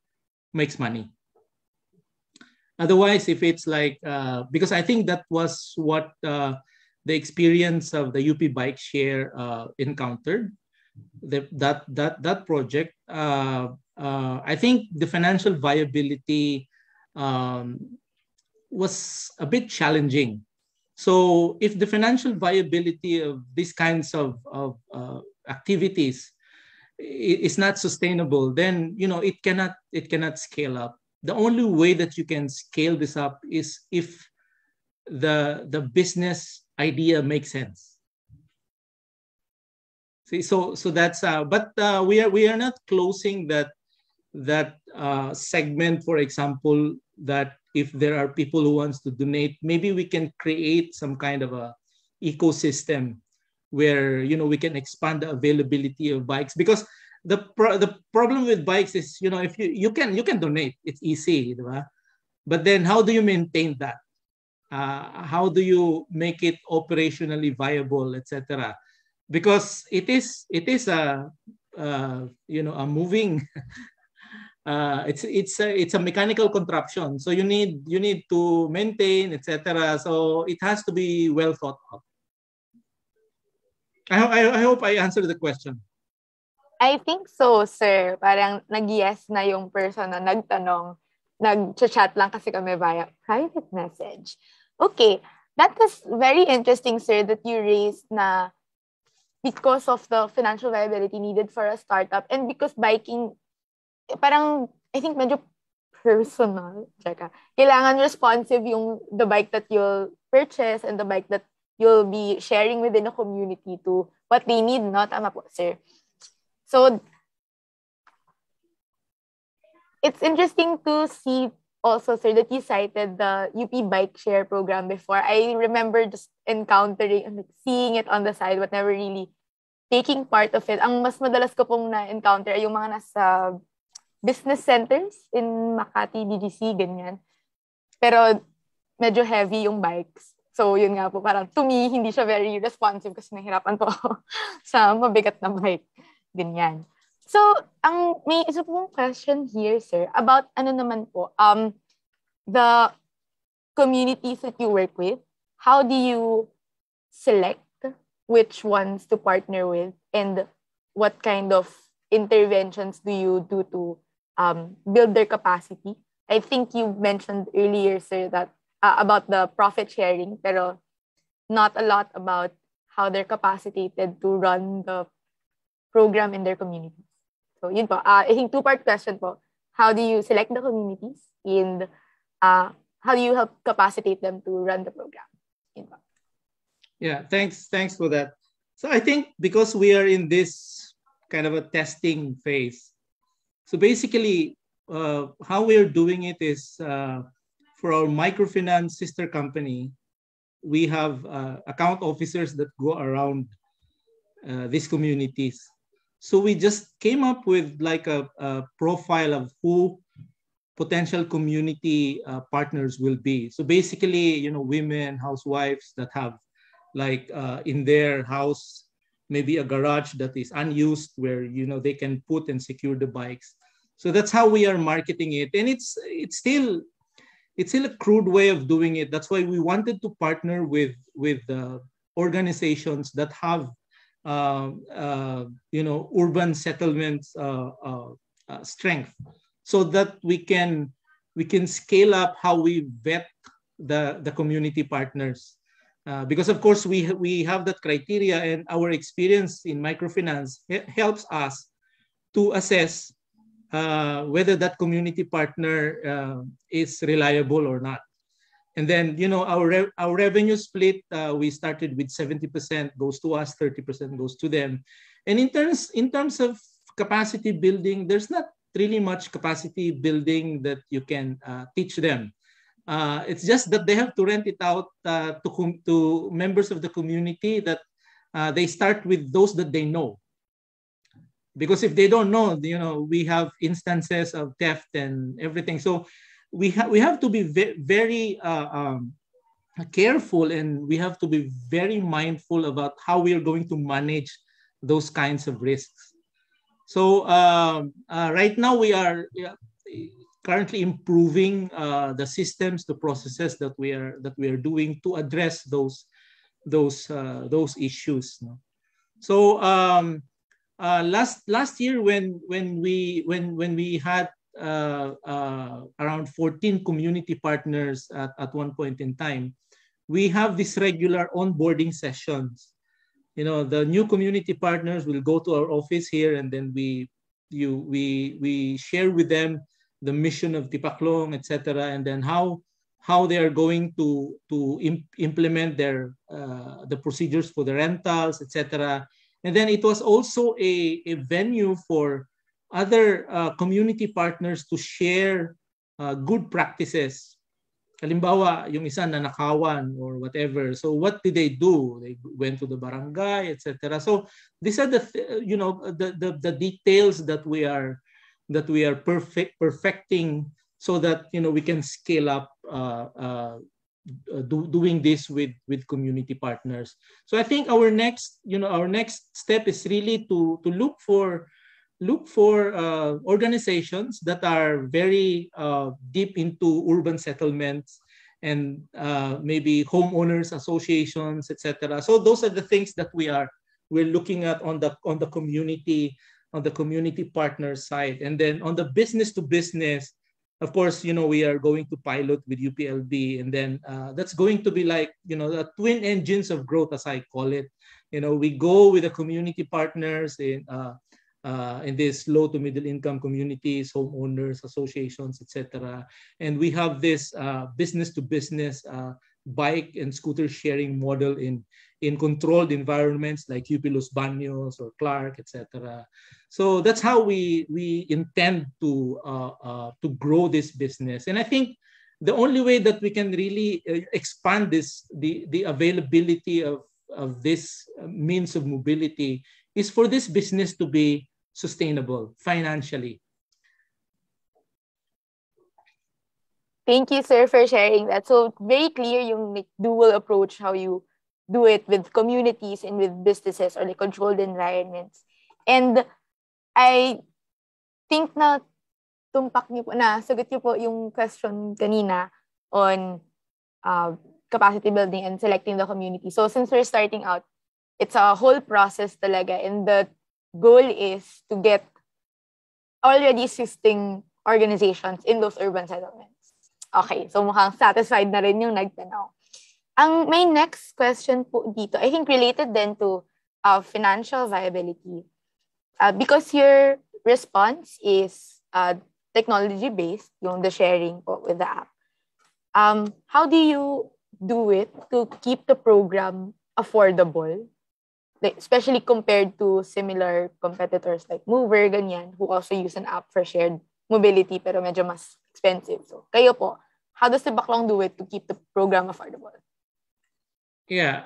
makes money. Otherwise, if it's like, because I think that was what the experience of the UP Bike Share encountered, that project. I think the financial viability was a bit challenging. So if the financial viability of these kinds of activities is not sustainable, then it cannot scale up. The only way that you can scale this up is if the business idea makes sense. See, so that's but we are not closing that segment. For example, that if there are people who wants to donate, maybe we can create some kind of a ecosystem where we can expand the availability of bikes. Because the problem with bikes is if you can donate, it's easy, right? But then how do you maintain that? How do you make it operationally viable, etc.? Because it is a moving it's a mechanical contraption, so you need to maintain, etc. So it has to be well thought of. I hope I answered the question. I think so, sir. Parang nag-yes na yung person na nagtanong. Nag-chat lang kasi kami via private message. Okay. That was very interesting, sir, that you raised na because of the financial viability needed for a startup and because biking, parang, I think medyo personal. Tsaka, kailangan responsive yung the bike that you'll purchase and the bike that you'll be sharing within a community to what they need, no? Tama po, sir. So, it's interesting to see also, sir, that you cited the UP Bike Share program before. I remember just encountering and seeing it on the side but never really taking part of it. Ang mas madalas ko pong na-encounter ay yung mga nasa business centers in Makati, BGC, ganyan. Pero medyo heavy yung bikes. So, yun nga po, parang to me, hindi siya very responsive kasi nahirapan po ako sa mabigat na bike. Ganyan. So, may isa pong question here, sir, about ano naman po, the communities that you work with, how do you select which ones to partner with and what kind of interventions do you do to build their capacity? I think you mentioned earlier, sir, that about the profit sharing, pero not a lot about how they're capacitated to run the program in their communities. So, yun po. I think two-part question po. How do you select the communities and how do you help capacitate them to run the program? Yun po. Yeah, thanks for that. So I think because we are in this kind of a testing phase, so basically how we are doing it is for our microfinance sister company, we have account officers that go around these communities. So we just came up with like a profile of who potential community partners will be. So basically, women, housewives that have like in their house, maybe a garage that is unused where, they can put and secure the bikes. So that's how we are marketing it. And it's still a crude way of doing it. That's why we wanted to partner with organizations that have urban settlements strength, so that we can scale up how we vet the community partners, because of course we have that criteria, and our experience in microfinance helps us to assess whether that community partner is reliable or not. And then, our revenue split, we started with 70% goes to us, 30% goes to them. And in terms of capacity building, there's not really much capacity building that you can teach them. It's just that they have to rent it out to members of the community that they start with those that they know. Because if they don't know, we have instances of theft and everything. So we have to be very careful, and we have to be very mindful about how we are going to manage those kinds of risks. So right now we are currently improving the systems, the processes that we are doing to address those issues. So last year when we had around 14 community partners at one point in time, we have these regular onboarding sessions. The new community partners will go to our office here, and then we share with them the mission of Tipaklong, etc., and then how they are going to implement their the procedures for the rentals, etc. And then it was also a venue for other community partners to share good practices. Halimbawa, yung isa nanakawan or whatever. So what did they do? They went to the barangay, etc. So these are the details that we are perfecting, so that we can scale up doing this with community partners. So I think our next step is really to look for organizations that are very deep into urban settlements and maybe homeowners associations, etc. So those are the things that we are we're looking at on the community partner side. And then on the business to business, of course, we are going to pilot with UPLB, and then that's going to be like, the twin engines of growth, as I call it. We go with the community partners in these low to middle income communities, homeowners associations, etc. And we have this business to business bike and scooter sharing model in controlled environments like UP Los Baños or Clark, etc. So that's how we intend to grow this business. And I think the only way that we can really expand the availability of this means of mobility is for this business to be sustainable financially. Thank you, sir, for sharing that. So very clear yung dual approach, how you do it with communities and with businesses or the controlled environments. And I think na sagot niyo po yung question kanina on capacity building and selecting the community. So since we're starting out, it's a whole process talaga, and the goal is to get already existing organizations in those urban settlements. Okay, so mukhang satisfied na rin yung nagtanaw. My next question po dito, I think related then to financial viability. Because your response is technology-based, yung the sharing po with the app. How do you do it to keep the program affordable? Like, especially compared to similar competitors like Mover, ganyan, who also use an app for shared mobility pero medyo mas expensive. So, kayo po, how does the Backlong do it to keep the program affordable? Yeah,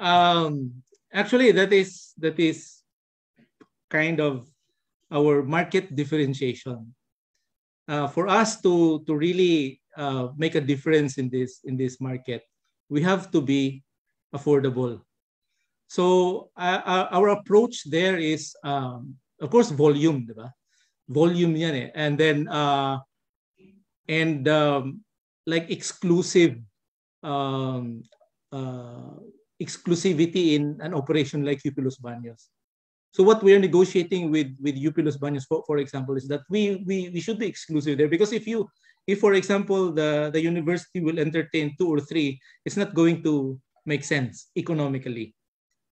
actually that is kind of our market differentiation. For us to really make a difference in this market, we have to be affordable. So our approach there is, of course, volume, diba? Volume yan eh. And then like exclusivity in an operation like UP Los Baños. So what we are negotiating with UP Los Baños, for example, is that we should be exclusive there, because if for example the university will entertain 2 or 3, it's not going to make sense economically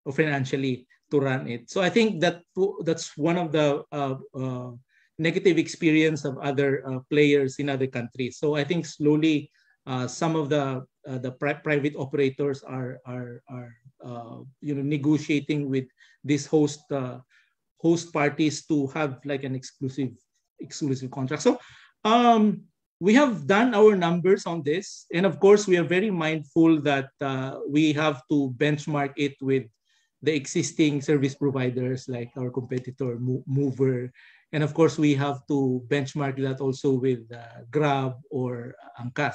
or financially to run it. So I think that's one of the negative experience of other players in other countries. So I think slowly some of the private operators are negotiating with these host parties to have like an exclusive contract. So we have done our numbers on this, and of course we are very mindful that we have to benchmark it with the existing service providers like our competitor Mover, and of course we have to benchmark that also with Grab or Angkas.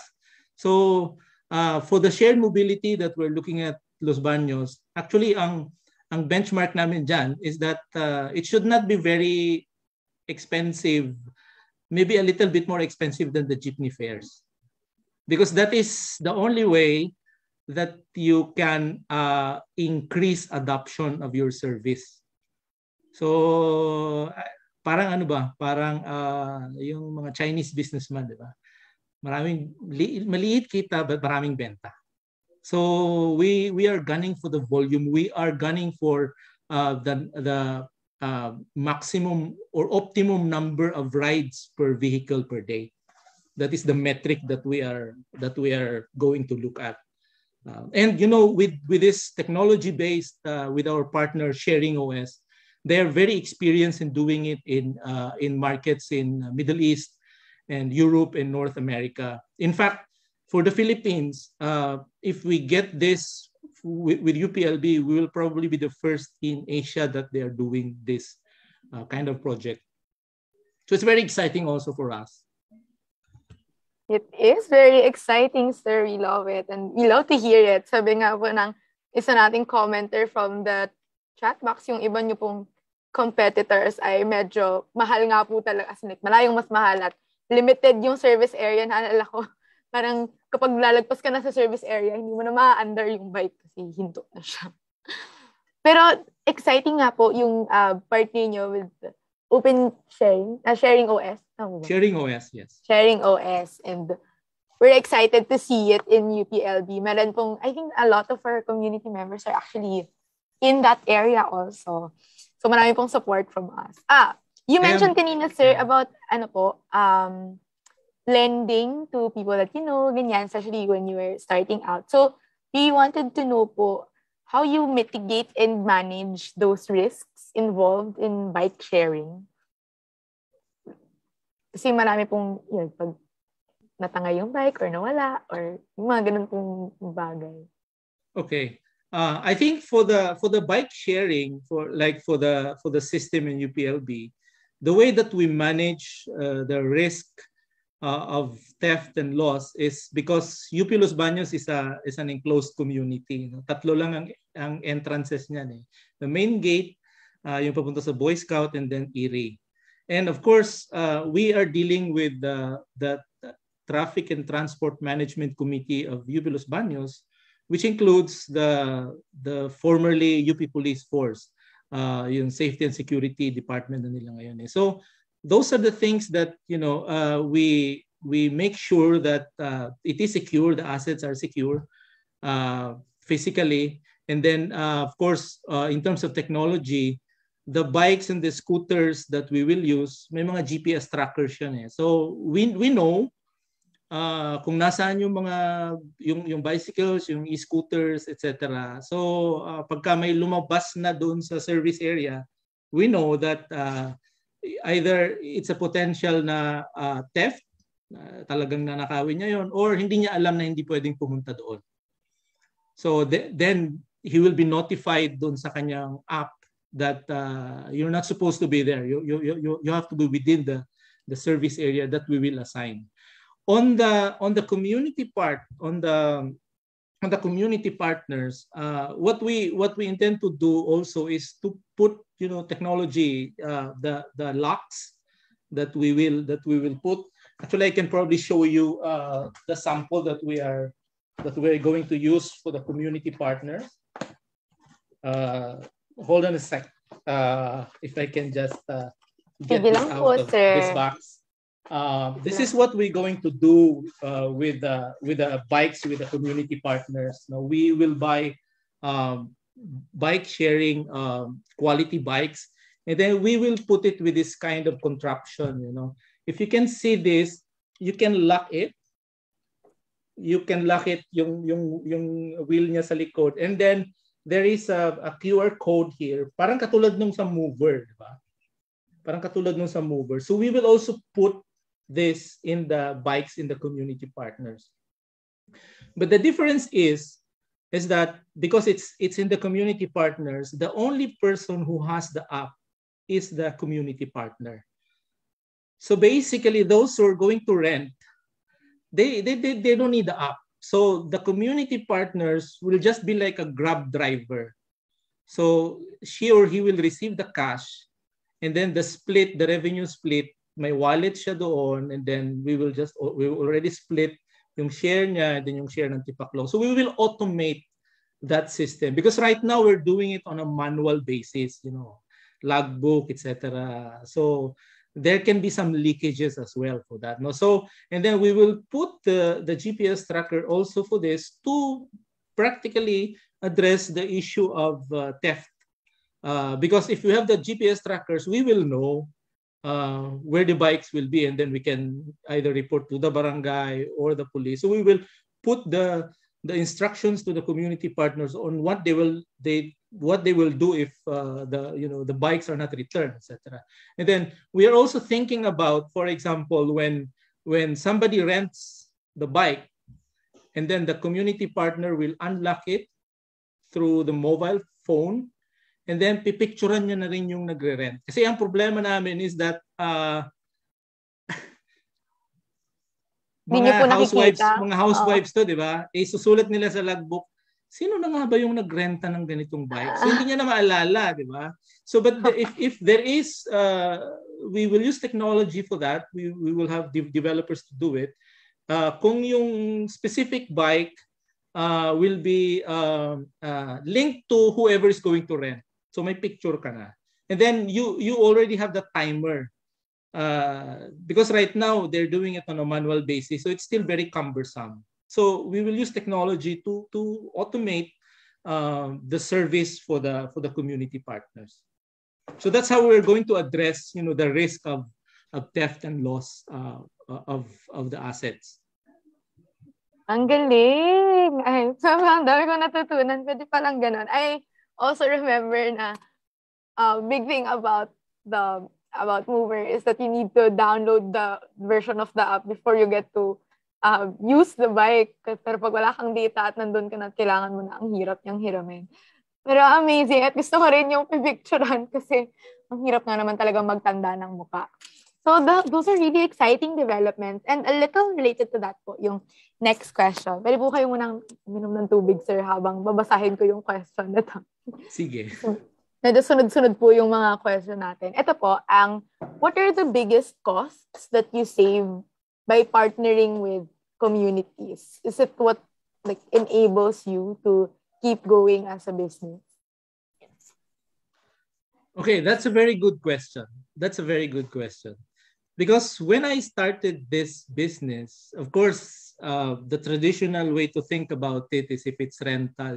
So for the shared mobility that we're looking at Los Baños, actually ang benchmark namin dyan is that it should not be very expensive, maybe a little bit more expensive than the jeepney fares, because that is the only way that you can increase adoption of your service. So parang ano ba? Parang yung mga Chinese businessman, di ba? Maliit kita but maraming benta. So we are gunning for the volume. We are gunning for the maximum or optimum number of rides per vehicle per day. That is the metric that we are going to look at. And with this technology based with our partner Sharing OS, they are very experienced in doing it in markets in Middle East and Europe and North America. In fact, for the Philippines, if we get this with UPLB, we will probably be the first in Asia that they are doing this kind of project. So it's very exciting also for us. It is very exciting, sir. We love it. And we love to hear it. Sabi nga po ng isa nating commenter from the chat box, yung iba nyo pong competitors ay medyo mahal nga po talaga. As in, malayong mas mahal at limited yung service area. Naalala ko, parang kapag lalagpas ka na sa service area, hindi mo na ma-under yung bike kasi hinto na siya. Pero exciting nga po yung part niyo with open sharing, sharing OS. Tama ba? Sharing OS, yes. Sharing OS, and we're excited to see it in UPLB. Meron pong, I think a lot of our community members are actually in that area also. So marami pong support from us. You mentioned kanina, sir, about lending to people that you know, ganyan, especially when you were starting out. So we wanted to know po how you mitigate and manage those risks involved in bike sharing. Kasi marami pong, yun, pag natangay yung bike or nawala or yung mga ganun pong bagay. Okay. I think for the bike sharing, for the system in UPLB, the way that we manage the risk of theft and loss is because UP Los Baños is an enclosed community. No? Tatlo lang ang entrances niyan. The main gate, yung papunta sa Boy Scout, and then Erie. And of course, we are dealing with the Traffic and Transport Management Committee of UP Los Baños, which includes the formerly UP Police Force, yung Safety and Security Department na nila ngayon. So those are the things that we make sure that it is secure, the assets are secure physically, and then of course in terms of technology, the bikes and the scooters that we will use, may mga GPS trackers yan. So we know kung nasaan yung mga yung bicycles, yung e-scooters, etc. So pagka may lumabas na doon sa service area, we know that either it's a potential na theft, talagang nanakawin niya yon, or hindi niya alam na hindi pwedeng pumunta doon. So then he will be notified doon sa kanyang app that you're not supposed to be there. You have to be within the service area that we will assign. On the community part, on the community partners, what we intend to do also is to put technology, the locks that we will put. Actually, I can probably show you the sample that we're going to use for the community partners. Hold on a sec. If I can just get this out of this box. This is what we're going to do with the bikes, with the community partners. Now, we will buy bike sharing quality bikes, and then we will put it with this kind of contraption. If you can see this, you can lock it. You can lock it yung wheel niya sa likod, and then there is a QR code here. Parang katulad nung sa mover, di ba? Parang katulad nung sa mover. So we will also put this in the bikes in the community partners. But the difference is that because it's in the community partners, the only person who has the app is the community partner. So basically, those who are going to rent, they don't need the app. So the community partners will just be like a Grab driver. So she or he will receive the cash, and then the revenue split, may wallet siya doon, and then we will already split yung share niya, and then yung share ng Tipaklong. So we will automate that system because right now we're doing it on a manual basis, logbook, etc. So there can be some leakages as well for that. So, and then we will put the GPS tracker also for this to practically address the issue of theft. Because if you have the GPS trackers, we will know where the bikes will be, and then we can either report to the barangay or the police. So we will put the instructions to the community partners on what they will do if the bikes are not returned, etc. And then we are also thinking about, for example, when somebody rents the bike, and then the community partner will unlock it through the mobile phone, and then pipicturean niya na rin yung nagre-rent. Kasi ang problema namin is that mga housewives to, di ba? Susulat nila sa logbook, sino na nga ba yung nagrenta ng ganitong bike? So hindi niya na maalala, di ba? So but if there is, we will use technology for that. We will have developers to do it. Kung yung specific bike will be linked to whoever is going to rent. So may picture ka na. And then you already have the timer. Because right now they're doing it on a manual basis, so it's still very cumbersome. So we will use technology to automate the service for the community partners. So that's how we're going to address, the risk of theft and loss of the assets. Ang galing! Ay, sobrang dami ko natutunan. Pwede palang ganun. I also remember na big thing about Mover is that you need to download the version of the app before you get to use the bike. Pero pag wala kang data at nandun ka na, kailangan mo na, ang hirap niyang hiramin. Pero amazing. At gusto ko rin yung pipicturean kasi ang hirap nga naman talaga magtanda ng muka. So those are really exciting developments. And a little related to that po, yung next question. Pwede po kayo munang minom ng tubig, sir, habang babasahin ko yung question na to. Sige. Medyo sunod-sunod po yung mga question natin. Ito po, what are the biggest costs that you save by partnering with communities? Is it what enables you to keep going as a business? Okay, that's a very good question. Because when I started this business, of course, the traditional way to think about it is if it's rental,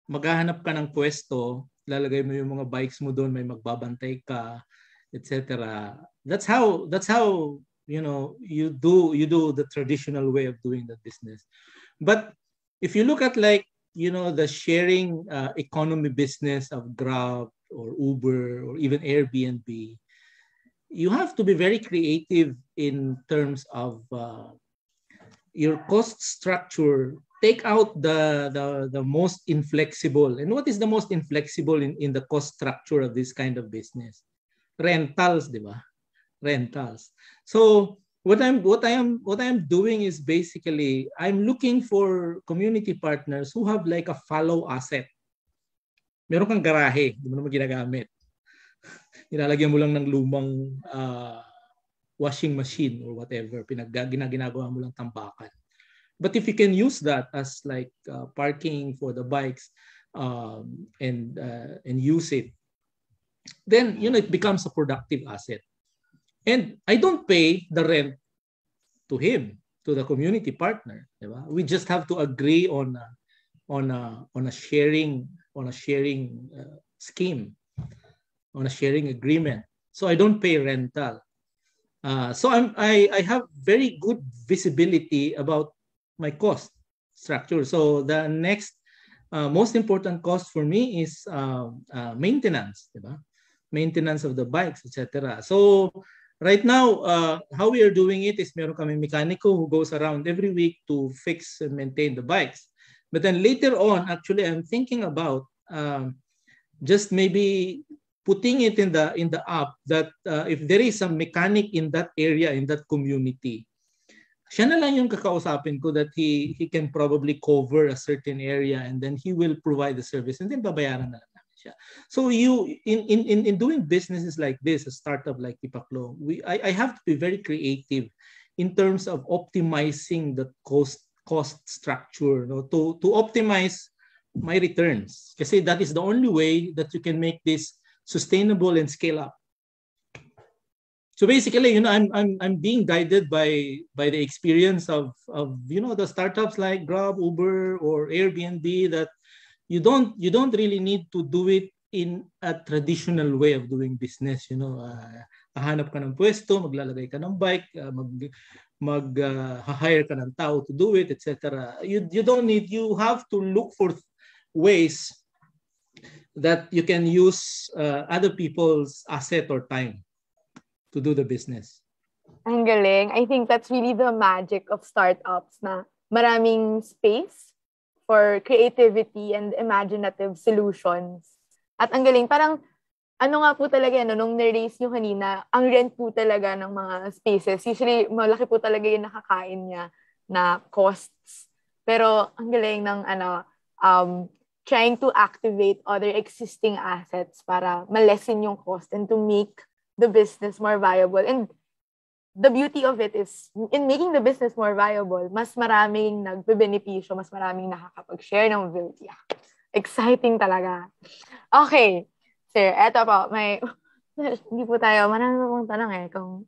maghahanap ka ng pwesto, lalagay mo yung mga bikes mo doon, may magbabantay ka, etc. That's how you do the traditional way of doing the business. But if you look at the sharing economy business of Grab or Uber or even Airbnb, you have to be very creative in terms of your cost structure. Take out the most inflexible. And what is the most inflexible in the cost structure of this kind of business? Rentals, di ba? Rentals. So what I am doing is basically I'm looking for community partners who have like a follow asset. Meron kang garahe, di mo naman ginagamit. Nilalagyan mo lang ng lumang washing machine or whatever, ginagawa mo lang tambakan. But if you can use that as like parking for the bikes and use it, then it becomes a productive asset. And I don't pay the rent to him, to the community partner. Diba? We just have to agree on a sharing scheme, on a sharing agreement. So I don't pay rental. So I have very good visibility about my cost structure. So the next most important cost for me is maintenance, diba? Maintenance of the bikes, etc. So right now, how we are doing it is meron kami mekaniko who goes around every week to fix and maintain the bikes. But then later on, actually, I'm thinking about just maybe putting it in the app that if there is some mechanic in that area, in that community, siya na lang yung kakausapin ko that he can probably cover a certain area and then he will provide the service and then babayaran na lang namin siya. So you in doing businesses like this, a startup like Tipaklo, I have to be very creative in terms of optimizing the cost structure, to optimize my returns. Kasi that is the only way that you can make this sustainable and scale up. So basically, I'm being guided by the experience of the startups like Grab, Uber, or Airbnb, that you don't really need to do it in a traditional way of doing business. Hahanap ka ng pwesto, maglalagay ka ng bike, hire ka ng tao to do it, etc. You don't need. You have to look for ways that you can use other people's asset or time to do the business. Ang galing. I think that's really the magic of startups, na maraming space for creativity and imaginative solutions. At ang galing, parang ano nga po talaga, nung na-raise nyo kanina, ang rent po talaga ng mga spaces. Usually, malaki po talaga yung nakakain niya na costs. Pero ang galing ng trying to activate other existing assets para ma-lessen yung cost and to make the business more viable. And the beauty of it is, in making the business more viable, mas maraming nagbe-benepisyo, mas maraming nakakapag-share ng views. Yeah. Exciting talaga. Okay. Sir, eto po, hindi po tayo, marami pong tanong kung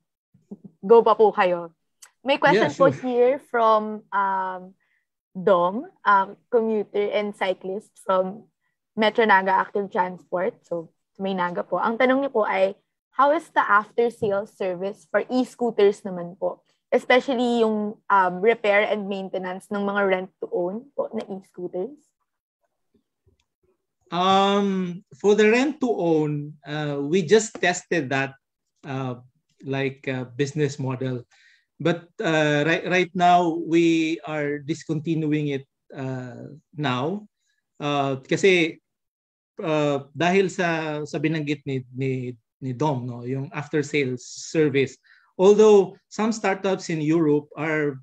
go pa po kayo. May question po here from Dom, commuter and cyclist from Metro Naga Active Transport. So, may Naga po. Ang tanong niyo po ay, how is the after-sales service for e-scooters naman po? Especially yung repair and maintenance ng mga rent-to-own po na e-scooters? For the rent-to-own, we just tested that business model. But right now, we are discontinuing it now. Kasi dahil sa binanggit ni Dom, no, yung after-sales service. Although some startups in Europe are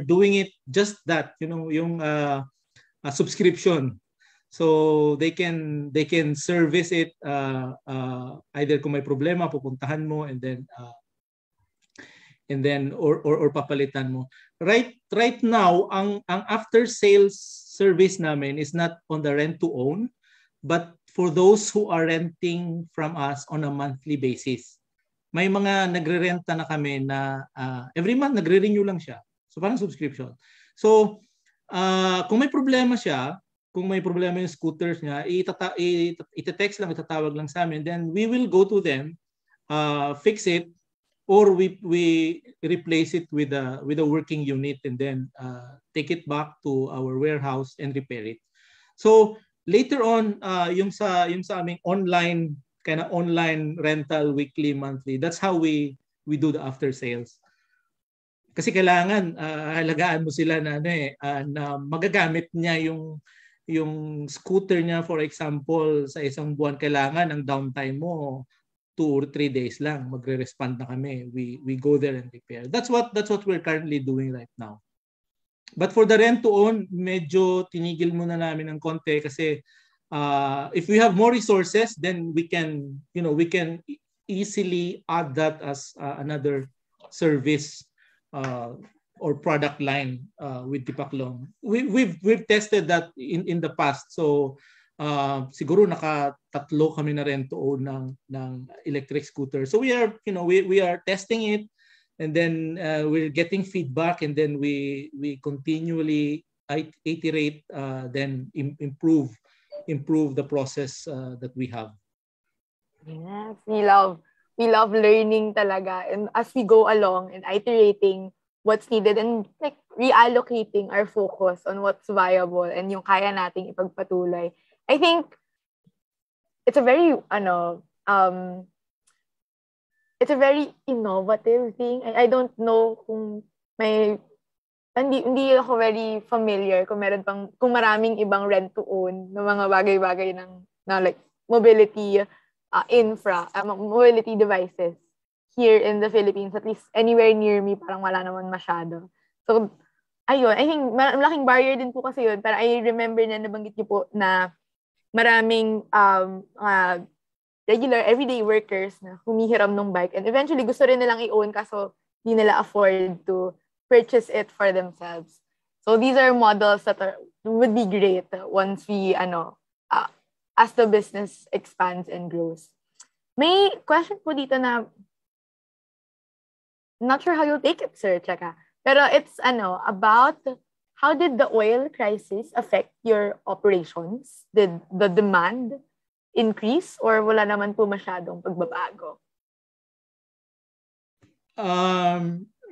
doing it just that, yung a subscription. So they can service it either kung may problema pupuntahan mo and then or papalitan mo. Right now ang after sales service namin is not on the rent to own, but for those who are renting from us on a monthly basis. May mga nagre-renta na kami na every month nagre-renew lang siya. So parang subscription. So kung may problema siya, kung may problema yung scooters niya, ite-text lang, itatawag lang sa amin. Then we will go to them, fix it, or we replace it with a working unit and then take it back to our warehouse and repair it. So later on, yung sa aming online rental, weekly, monthly, that's how we do the after sales. Kasi kailangan halagaan mo sila na na magagamit niya yung scooter niya. For example, sa isang buwan kailangan ang downtime mo 2 or 3 days lang, magre-respond na kami. We go there and repair. That's what we're currently doing right now. But for the rent to own, medyo tinigil muna namin ng konti kasi if we have more resources, then we can easily add that as another service or product line with Tipaklong. We've tested that in the past. So siguro naka-3 kami na rent to own ng electric scooter. So we are testing it, and then we're getting feedback, and then we continually iterate, then improve the process that we have. Yes, we love learning talaga, and as we go along and iterating what's needed and like reallocating our focus on what's viable and yung kaya nating ipagpatuloy. I think it's a very it's a very innovative thing. I don't know kung may hindi ako very familiar kung maraming ibang rent to own ng mga bagay-bagay na like mobility mobility devices here in the Philippines, at least anywhere near me, parang wala naman masyado. So, ayun, I think malaking barrier din po kasi yun. Pero I remember na nabanggit niyo po na maraming regular, everyday workers na humihiram ng bike and eventually gusto rin nilang i-own kaso di nila afford to purchase it for themselves. So, these are models that would be great once we, as the business expands and grows. May question po dito na not sure how you'll take it, sir, Chaka. Pero it's about how did the oil crisis affect your operations? Did the demand increase or wala naman po masyadong pagbabago?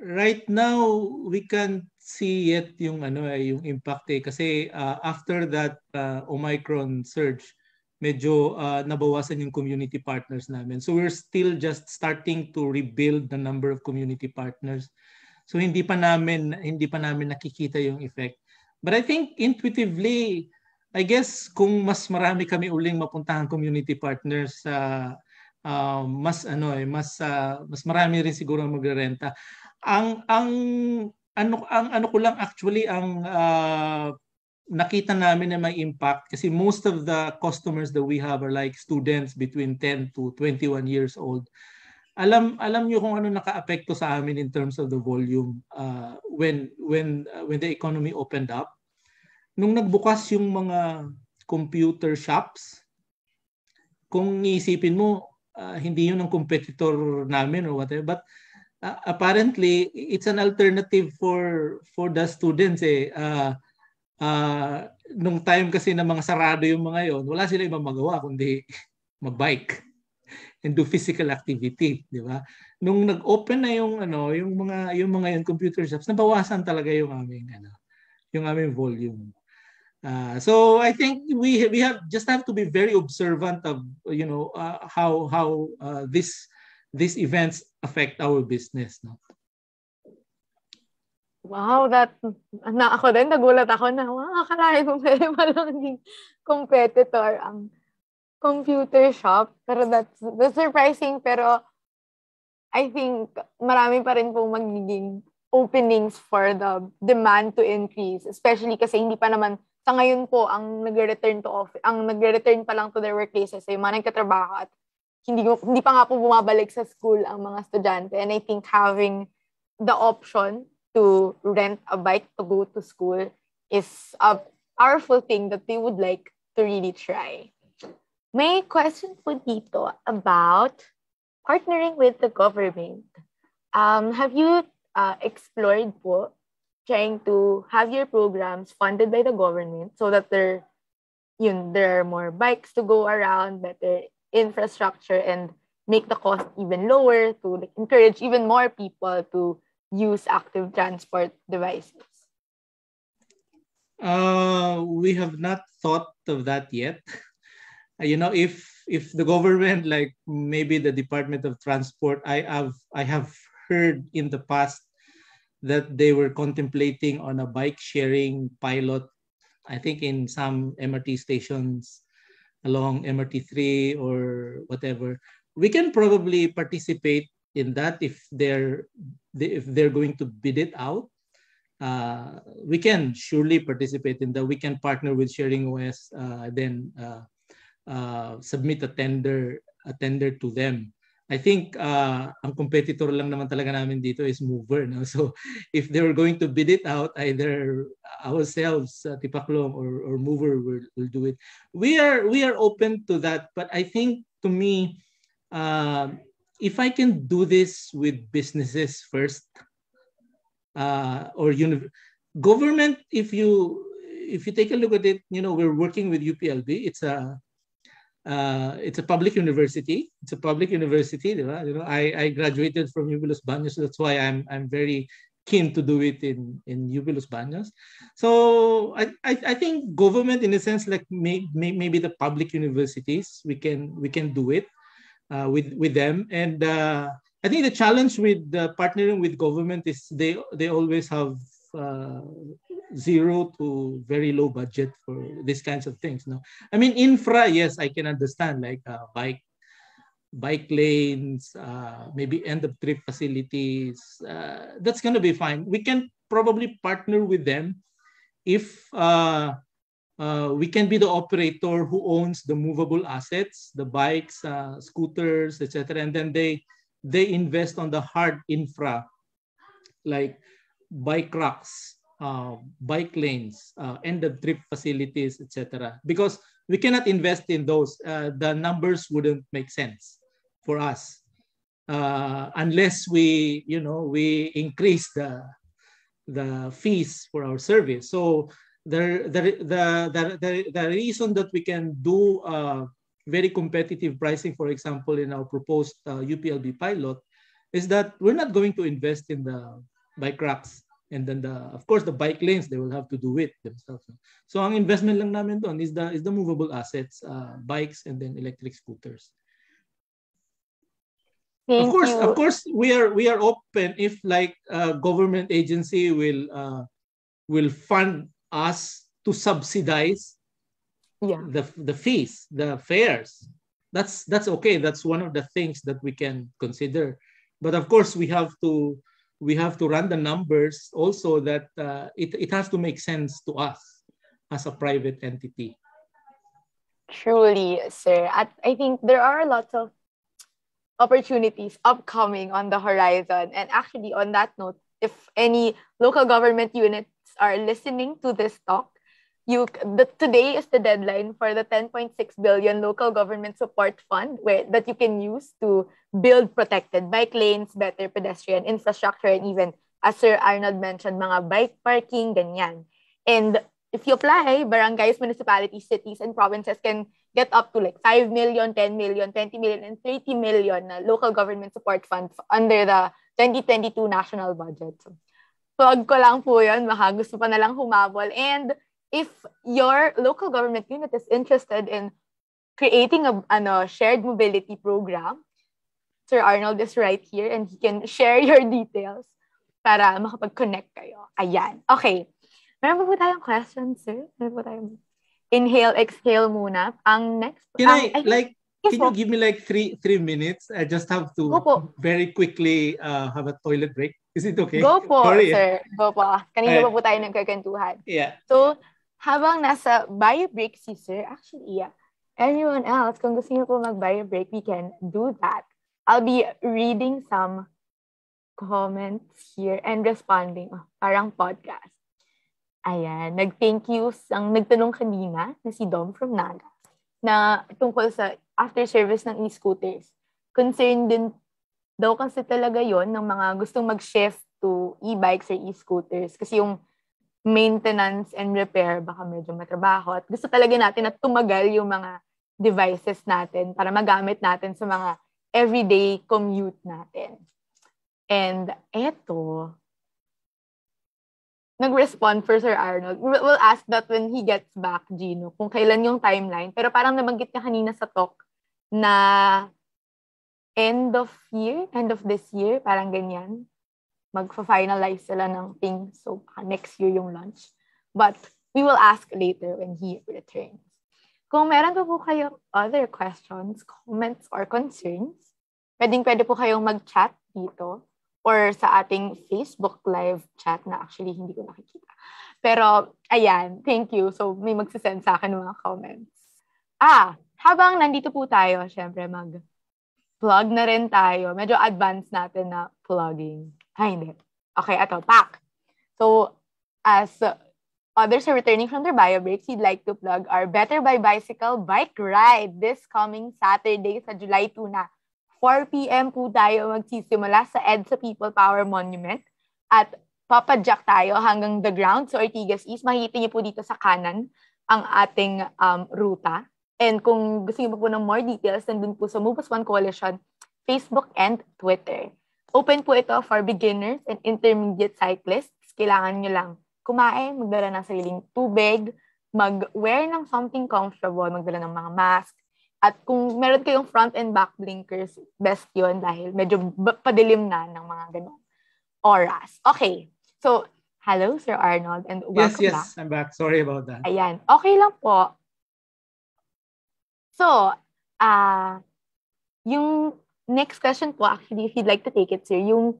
Right now we can't see yet yung impact kasi after that Omicron surge, medyo nabawasan yung community partners namin. So we're still just starting to rebuild the number of community partners. So hindi pa namin nakikita yung effect. But I think intuitively, I guess kung mas marami kami uling mapuntahan community partners, mas marami rin siguro magrerenta. Ang ko lang actually ang nakita namin na may impact kasi most of the customers that we have are like students between 10 to 21 years old. alam niyo kung ano naka-apekto sa amin in terms of the volume when the economy opened up. Nung nagbukas yung mga computer shops, kung iisipin mo, hindi yun ang competitor namin or whatever, but apparently it's an alternative for the students eh. Nung time kasi na mga sarado yung mga yon, wala sila ibang magawa kundi mag-bike and do physical activity, di ba? Nung nag-open na yung mga computer shops, nabawasan talaga yung aming volume. So I think we have to be very observant of how these events affect our business, no? Wow, ako din, nagulat ako na, akalain mo pwede malang competitor ang computer shop. Pero that's surprising. Pero I think marami pa rin pong magiging openings for the demand to increase. Especially kasi hindi pa naman, sa ngayon po, ang nagre-return pa lang to their workplaces ay mga nagkatrabaho at hindi pa nga po bumabalik sa school ang mga estudyante. And I think having the option to rent a bike to go to school is a powerful thing that they would like to really try. May question po dito about partnering with the government. Have you explored po trying to have your programs funded by the government so that there are more bikes to go around, better infrastructure, and make the cost even lower to encourage even more people to use active transport devices? We have not thought of that yet. If the government, like maybe the Department of Transport, I have heard in the past that they were contemplating on a bike sharing pilot, I think in some MRT stations along MRT3 or whatever. We can probably participate in that if they're going to bid it out. We can surely participate in that. We can partner with Sharing OS, then submit a tender to them. I think ang competitor lang naman talaga namin dito is Mover, no? So if they were going to bid it out, either ourselves, Tipaklong or Mover will do it. We are open to that, but I think, to me, if I can do this with businesses first, or government, if you take a look at it, we're working with UPLB. It's a public university. It's a public university, diba? I graduated from UP Los Baños, so that's why I'm very keen to do it in UP Los Baños. So I think government, in a sense, like maybe the public universities, we can do it with them. And I think the challenge with partnering with government is they always have zero to very low budget for these kinds of things. No, I mean, infra, yes, I can understand, like bike lanes, maybe end of trip facilities. That's gonna be fine. We can probably partner with them if we can be the operator who owns the movable assets, the bikes, scooters, etc., and then they invest on the hard infra, like bike racks, bike lanes, end of trip facilities, etc. Because we cannot invest in those. The numbers wouldn't make sense for us unless we increase the fees for our service. So the reason that we can do very competitive pricing, for example, in our proposed UPLB pilot, is that we're not going to invest in the bike racks. And then of course the bike lanes, they will have to do it themselves. So ang investment lang namin doon is the movable assets, bikes and then electric scooters. Of course, we are open if like a government agency will fund us to subsidize the fees, the fares. That's okay. That's one of the things that we can consider. But of course, we have to run the numbers also that it has to make sense to us as a private entity. Truly, sir. I think there are lots of opportunities upcoming on the horizon. And actually, on that note, if any local government units are listening to this talk, today is the deadline for the 10.6 billion local government support fund that you can use to build protected bike lanes, better pedestrian infrastructure, and even, as Sir Arnold mentioned, mga bike parking, ganyan. And if you apply, barangays, municipalities, cities, and provinces can get up to like 5 million, 10 million, 20 million, and 30 million na local government support funds under the 2022 national budget. So, plug ko lang po yun, baka gusto pa nalang humabol. And if your local government unit is interested in creating a shared mobility program, Sir Arnold is right here and he can share your details para makapag-connect kayo. Ayan. Okay. Meron po tayong question, sir? Meron po tayong inhale, exhale muna. Ang next... Can you give me like 3 minutes? I just have to very quickly have a toilet break. Is it okay? Go po, sorry, sir. Go po. Kanina pa po tayo nagkakantuhan. Yeah. So, habang nasa bio break si sir, actually, yeah, anyone else, kung gusto niyo po mag-bio break, we can do that. I'll be reading some comments here and responding. Parang podcast. Ayan, nag-thank you ang nagtanong kanina na si Dom from Naga na tungkol sa after service ng e-scooters. Concerned din daw kasi talaga yon ng mga gustong mag-shift to e-bikes or e-scooters kasi yung maintenance and repair baka medyo matrabaho at gusto talaga natin na tumagal yung mga devices natin para magamit natin sa mga everyday commute natin. And eto, nag-respond for Sir Arnold. We'll ask that when he gets back, Gino, kung kailan yung timeline. Pero parang nabanggit niya kanina sa talk na end of this year, parang ganyan. Magfa-finalize sila ng things. So, next year yung launch. But we will ask later when he returns. Kung meron po kayo other questions, comments, or concerns, pwede po kayong mag-chat dito or sa ating Facebook live chat na actually hindi ko nakikita. Pero, ayan, thank you. So, may magsisend sa akin ng mga comments. Habang nandito po tayo, syempre mag-plug na rin tayo. Medyo advanced natin na plugging. Hindi. Okay, ito, pack. So, as others are returning from their bio breaks, we'd like to plug our Better by Bicycle bike ride this coming Saturday sa July 2 na. 4 p.m. po tayo magsisimula sa EDSA People Power Monument at papadyak tayo hanggang the ground. So, Ortigas East, makikita niyo po dito sa kanan ang ating ruta. And kung gusto niyo po ng more details, nandun po sa Move As One Coalition, Facebook and Twitter. Open po ito for beginners and intermediate cyclists. Kailangan nyo lang kumain, magdala ng sariling tubig, mag-wear ng something comfortable, magdala ng mga mask. At kung meron kayong front and back blinkers, best yun dahil medyo padilim na ng mga ganong oras. Okay. So, hello, Sir Arnold, and welcome back. Yes, I'm back. Sorry about that. Ayan. Okay lang po. So, yung next question po, actually, if you'd like to take it, sir, yung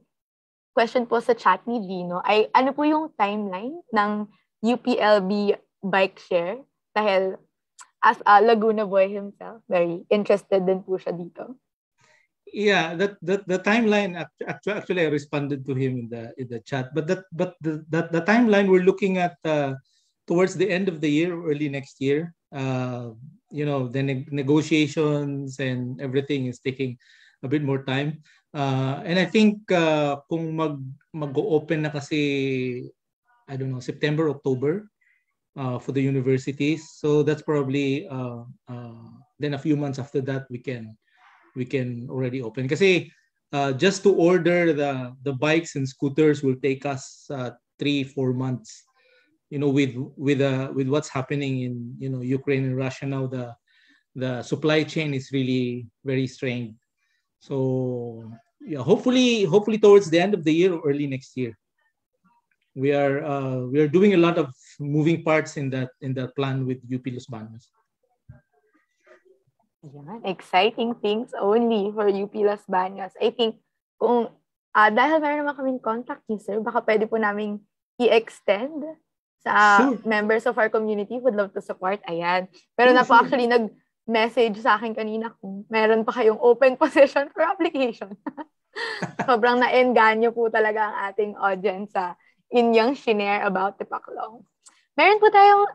question po sa chat ni Gino ay ano po yung timeline ng UPLB bike share? Dahil as a Laguna boy himself, very interested din po siya dito. Yeah, the timeline actually I responded to him in the chat, but the timeline we're looking at towards the end of the year, early next year. The negotiations and everything is taking a bit more time. And I think kung mag-open na kasi, I don't know, September, October for the universities. So that's probably then a few months after that we can already open. Kasi just to order the bikes and scooters will take us 3-4 months. With what's happening in Ukraine and Russia now, the supply chain is really very strained. So yeah, hopefully towards the end of the year or early next year, we are doing a lot of moving parts in that plan with UP Los Baños. Yeah, exciting things only for UP Las Bañas. I think kung dahil meron naman kaming contact niyo, sir, baka pwede po namin i-extend sa members of our community would love to support. Ayan. Pero na po actually message sa akin kanina kung meron pa kayong open position for application. Sobrang na-enganyo po talaga ang ating audience sa inyong shinare about Tipaklong. Meron po tayong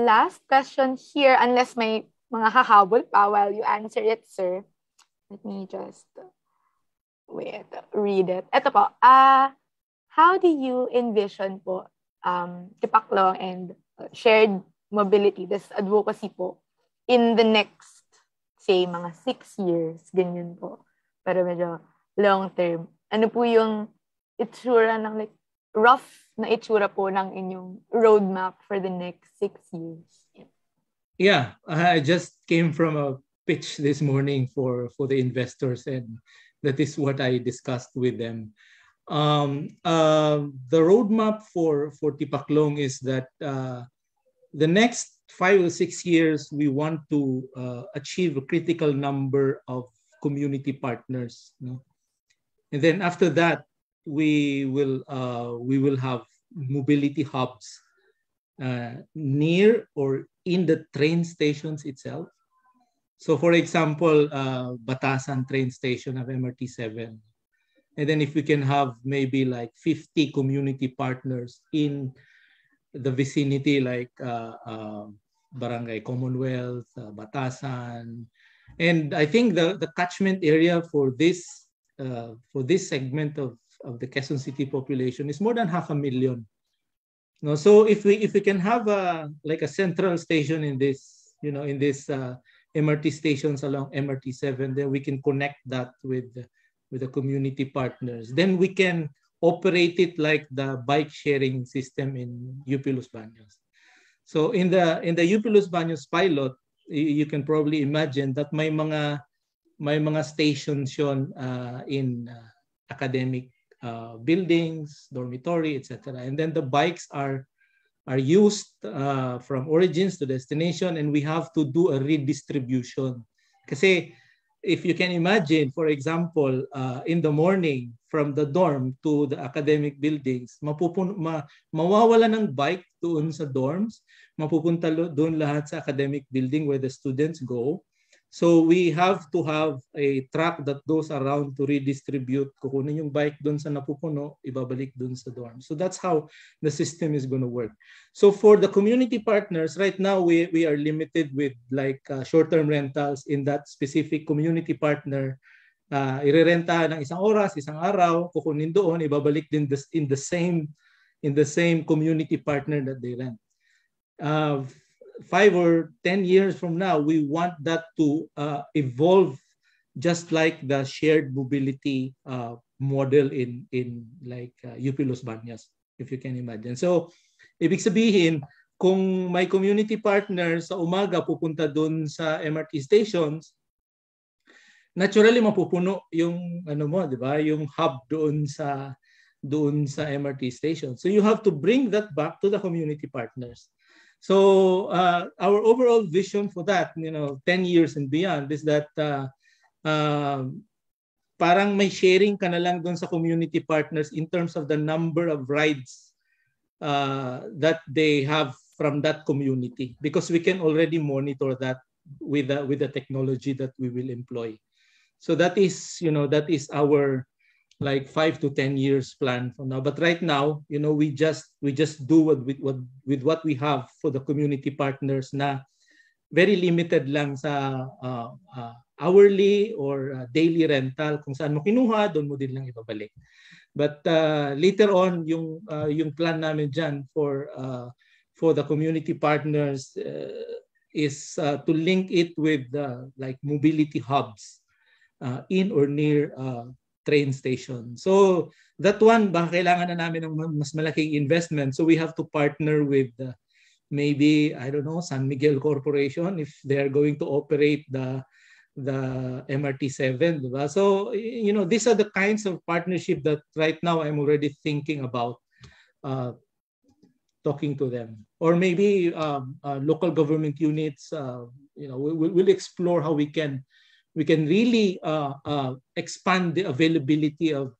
last question here unless may mga hahabol pa while you answer it, sir. Let me just read it. Ito po. How do you envision po Tipaklong and shared mobility, this advocacy po, in the next, say, mga 6 years, ganyan po. Pero medyo long term. Ano po yung itsura ng like rough na itsura po ng inyong roadmap for the next 6 years? Yeah, I just came from a pitch this morning for the investors, and that is what I discussed with them. The roadmap for Tipaklong is that the next 5 or 6 years, we want to achieve a critical number of community partners. And then after that, we will have mobility hubs near or in the train stations itself. So for example, Batasan train station of MRT7. And then if we can have maybe like 50 community partners in the vicinity, like Barangay Commonwealth, Batasan. And I think the catchment area for this segment of the Quezon City population is more than 500,000. No, so if we can have a central station in this, in this MRT stations along MRT7, then we can connect that with the community partners. Then we can operate it like the bike sharing system in UP Los Baños. So in the UP Los Baños pilot, you can probably imagine that may mga stations yon in academic buildings, dormitory, etc. And then the bikes are used from origins to destination, and we have to do a redistribution. Kasi if you can imagine, for example, in the morning from the dorm to the academic buildings, mawawala ng bike doon sa dorms, mapupunta doon lahat sa academic building where the students go. So we have to have a truck that goes around to redistribute. Kukunin yung bike doon sa napupuno, ibabalik doon sa dorm. So that's how the system is going to work. So for the community partners, right now we are limited with like short-term rentals in that specific community partner. Irerenta ng isang oras, isang araw, kukunin doon, ibabalik din in the same community partner that they rent. 5 or 10 years from now, we want that to evolve just like the shared mobility model in like UP Los Baños, if you can imagine. So, ibig sabihin, kung may community partner sa umaga pupunta doon sa MRT stations, naturally mapupuno yung di ba, yung hub doon sa MRT station. So you have to bring that back to the community partners. So our overall vision for that, 10 years and beyond, is that parang may sharing ka na lang doon sa community partners in terms of the number of rides that they have from that community, because we can already monitor that with the technology that we will employ. So that is our like 5 to 10 years plan from now. But right now, we just do with what we have for the community partners, na very limited lang sa hourly or daily rental. Kung saan mo kinuha, doon mo din lang ibabalik. But later on, yung plan namin dyan for the community partners is to link it with like mobility hubs in or near train station. So that one, baka kailangan na namin ng mas malaking investment. So we have to partner with maybe, I don't know, San Miguel Corporation if they are going to operate the MRT7. Diba? So, these are the kinds of partnership that right now I'm already thinking about talking to them. Or maybe local government units, we'll explore how we can really expand the availability of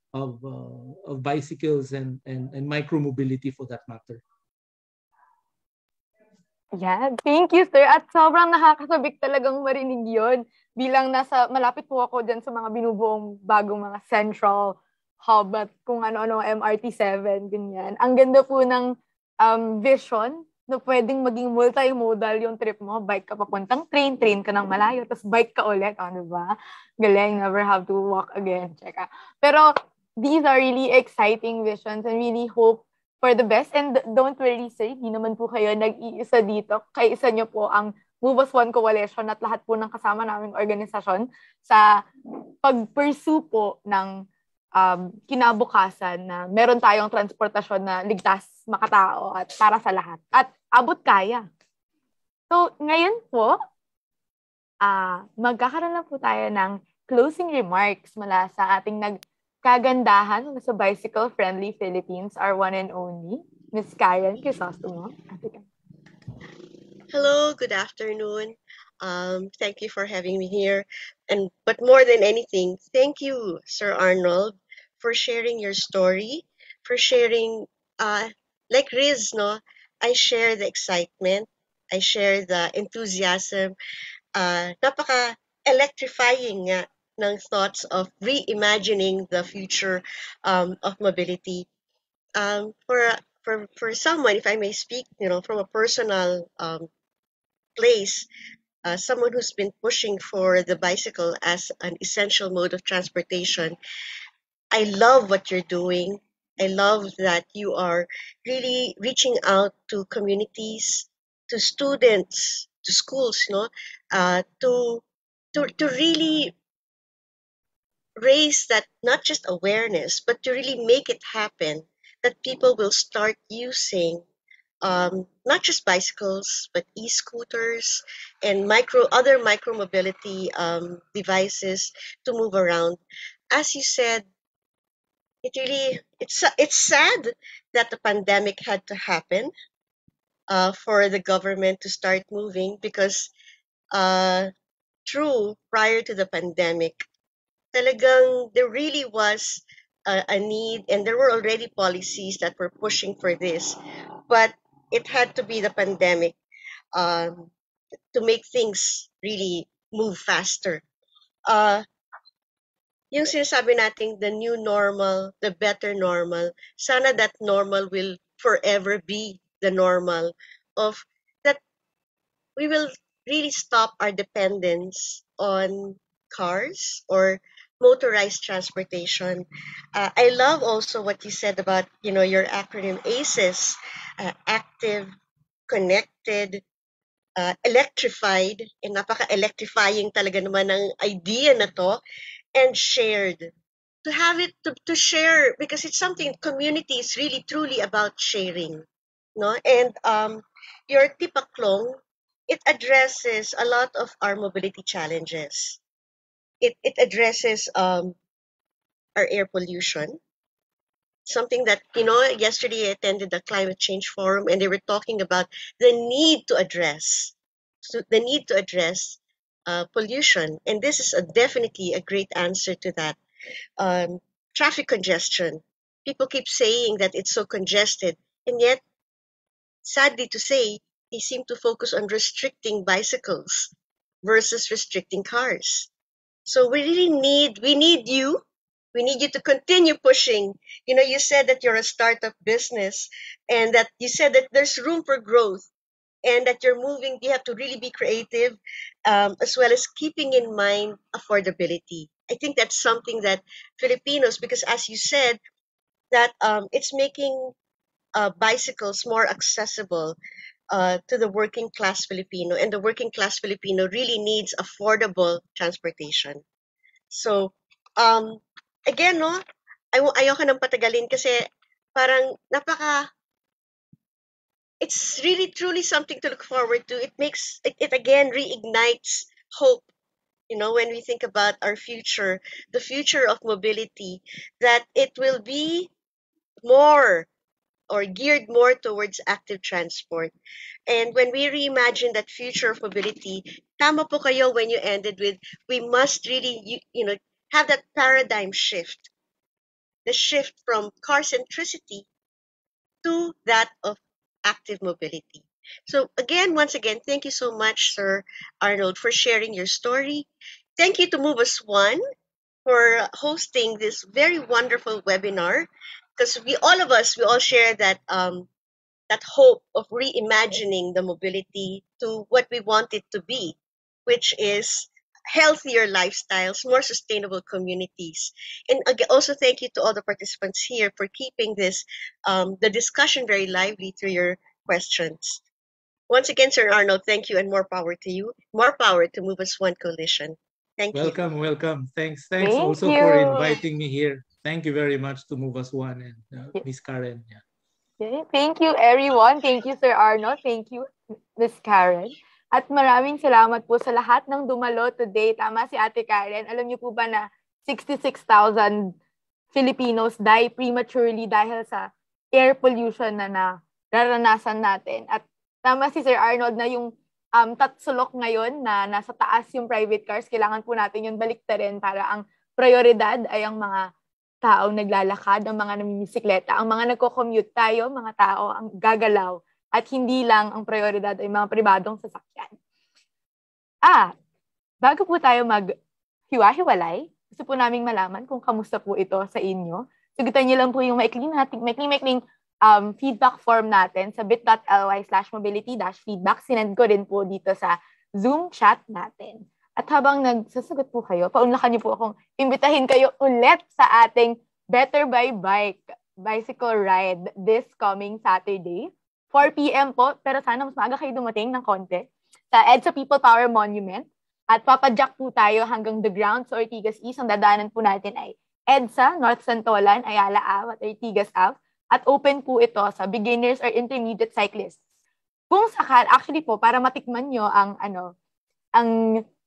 bicycles and micromobility for that matter. Yeah, thank you, sir. At sobrang nakakasabik talagang marinig yon. Bilang malapit po ako dyan sa mga binubuong bagong mga central hub at kung ano-ano, MRT 7, ganyan. Ang ganda po ng vision na pwedeng maging multimodal yung trip mo. Bike ka papuntang train, train ka ng malayo, tapos bike ka ulit. Diba? Galing, never have to walk again. Cheka. Pero these are really exciting visions and really hope for the best. And don't worry, sir, di naman po kayo nag-iisa dito. Kaisa nyo po ang Move as One Coalition at lahat po ng kasama naming organisasyon sa pag-pursue po ng kinabukasan na meron tayong transportasyon na ligtas, makatao at para sa lahat. At abot kaya. So, ngayon po, magkakaroon na po tayo ng closing remarks mula sa ating kagandahan sa Bicycle Friendly Philippines, our one and only, Miss Karen Crisostomo. Hello, good afternoon. Thank you for having me here. But more than anything, thank you, Sir Arnold, for sharing your story, for sharing, like Riz, no? I share the excitement, I share the enthusiasm. Napaka-electrifying nga ng thoughts of reimagining the future of mobility. For someone, if I may speak, from a personal place, someone who's been pushing for the bicycle as an essential mode of transportation, I love what you're doing. I love that you are really reaching out to communities, to students, to schools, to really raise that, not just awareness, but to really make it happen, that people will start using not just bicycles, but e-scooters and other micro mobility devices to move around. As you said, it's sad that the pandemic had to happen for the government to start moving, because true, prior to the pandemic, talagang there really was a need, and there were already policies that were pushing for this, but it had to be the pandemic to make things really move faster. Yung sinasabi nating the new normal, the better normal, sana that normal will forever be the normal of that we will really stop our dependence on cars or motorized transportation. I love also what you said about, your acronym ACES, active, connected, electrified, and napaka-electrifying talaga naman ng idea na to, and shared. To have it, to share, because it's something, community is really truly about sharing. No? And your Tipaklong, it addresses a lot of our mobility challenges. It addresses our air pollution, something that, yesterday I attended the climate change forum, and they were talking about the need to address pollution, and this is definitely a great answer to that. Traffic congestion, people keep saying that it's so congested, and yet sadly to say, they seem to focus on restricting bicycles versus restricting cars. So we need you. We need you to continue pushing. You said that you're a startup business, and that you said that there's room for growth, and that you have to really be creative, as well as keeping in mind affordability. I think that's something that Filipinos, because as you said, that it's making bicycles more accessible to the working class Filipino, and the working class Filipino really needs affordable transportation. So, again, no, ayoko nang patagalin kasi parang it's really truly something to look forward to. It again reignites hope, when we think about our future, the future of mobility, that it will be more or geared more towards active transport. And when we reimagine that future of mobility, tama po kayo when you ended with, we must really, have that paradigm shift, the shift from car centricity to that of active mobility. So again, once again, thank you so much, Sir Arnold, for sharing your story. Thank you to Move Us One for hosting this very wonderful webinar, because we all share that hope of reimagining the mobility to what we want it to be, which is healthier lifestyles, more sustainable communities. And again, also thank you to all the participants here for keeping this the discussion very lively through your questions. Once again, Sir Arnold, thank you and more power to you. More power to Move As One Coalition. Thank you. Welcome. Thanks Thank also you. for inviting me here. Thank you very much to Move Us One and Miss Karen. Yeah. Okay. Thank you, everyone. Thank you, Sir Arnold. Thank you, Miss Karen. At maraming salamat po sa lahat ng dumalo today. Tama si Ate Karen. Alam niyo po ba na 66,000 Filipinos die prematurely dahil sa air pollution na nararanasan natin. At tama si Sir Arnold na yung tatsulok ngayon na nasa taas yung private cars, kailangan po natin yung baliktarin para ang prioridad ay ang mga taong naglalakad, ang mga namimisikleta, ang mga nagko-commute tayo, mga tao ang gagalaw. At hindi lang ang prioridad ay mga pribadong sasakyan. Bago po tayo mag-hiwa-hiwalay, gusto po naming malaman kung kamusta po ito sa inyo. Sagutan niyo lang po yung maikling feedback form natin sa bit.ly/mobility-feedback. Sinend ko rin po dito sa Zoom chat natin. At habang nagsasagot po kayo, paunlakan niyo po akong imbitahin kayo ulit sa ating Better by Bike bicycle ride this coming Saturday. 4 p.m. po, pero sana mas maaga kayo dumating ng konti sa EDSA People Power Monument. At papadyak po tayo hanggang the ground sa Ortigas East. Ang dadaanan po natin ay EDSA, North Santolan, Ayala Ave at Ortigas Ave. At open po ito sa beginners or intermediate cyclists. Kung actually po, para matikman nyo ang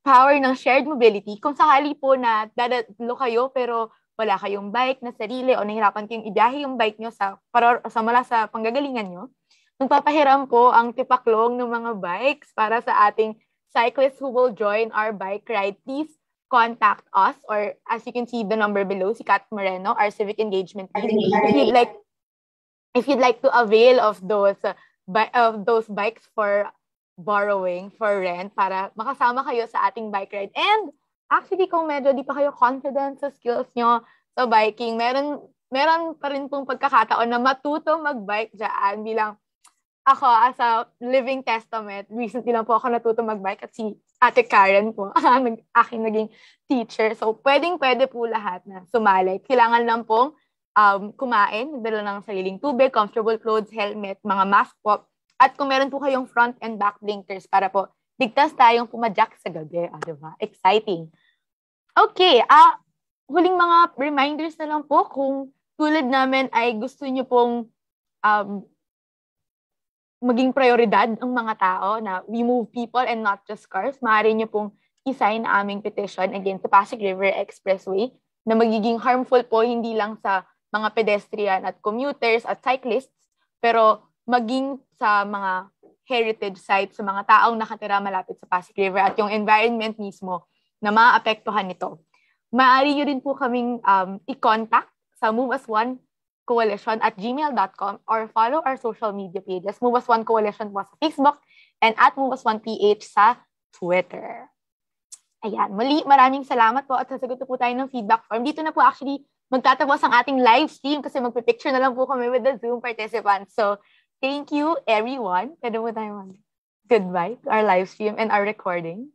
power ng shared mobility, kung sakali po na dadalo kayo pero wala kayong bike na sarili o nahirapan kayong ibiyahe yung bike nyo mula sa panggagalingan nyo, nagpapahiram po ang tipaklong ng mga bikes para sa ating cyclists who will join our bike ride. Please contact us, or as you can see the number below, si Kat Moreno, our civic engagement team. If you'd like to avail of those bikes for borrowing, for rent, para makasama kayo sa ating bike ride. And actually, kung medyo di pa kayo confident sa skills nyo sa biking, meron pa rin pong pagkakataon na matuto mag-bike dyan. Bilang ako, as a living testament, recently lang po ako natuto mag-bike at si Ate Karen po, aking naging teacher. So, pwede po lahat na sumali. Kailangan lang pong kumain, magdala ng sariling tubig, comfortable clothes, helmet, mga mask po. At kung meron po kayong front and back blinkers para po ligtas tayong pumadyak sa gabi. Diba? Exciting. Okay, huling mga reminders na lang po, kung tulad namin ay gusto nyo pong maging prioridad ang mga tao na we move people and not just cars, maaari nyo pong i-sign na aming petition against the Pasig River Expressway na magiging harmful po hindi lang sa mga pedestrian at commuters at cyclists, pero maging sa mga heritage sites, sa mga taong nakatira malapit sa Pasig River at yung environment mismo na maapektuhan nito. Maaari nyo rin po kaming i-contact sa Move As One Coalition at gmail.com or follow our social media pages. Move As One Coalition po sa Facebook and at Move As One PH sa Twitter. Ayan, muli maraming salamat po at sasagot po tayo ng feedback form. Dito na po actually magtatapos ang ating live stream kasi magpipicture na lang po kami with the Zoom participants. So, thank you everyone. Pwede mo tayo goodbye to our live stream and our recording.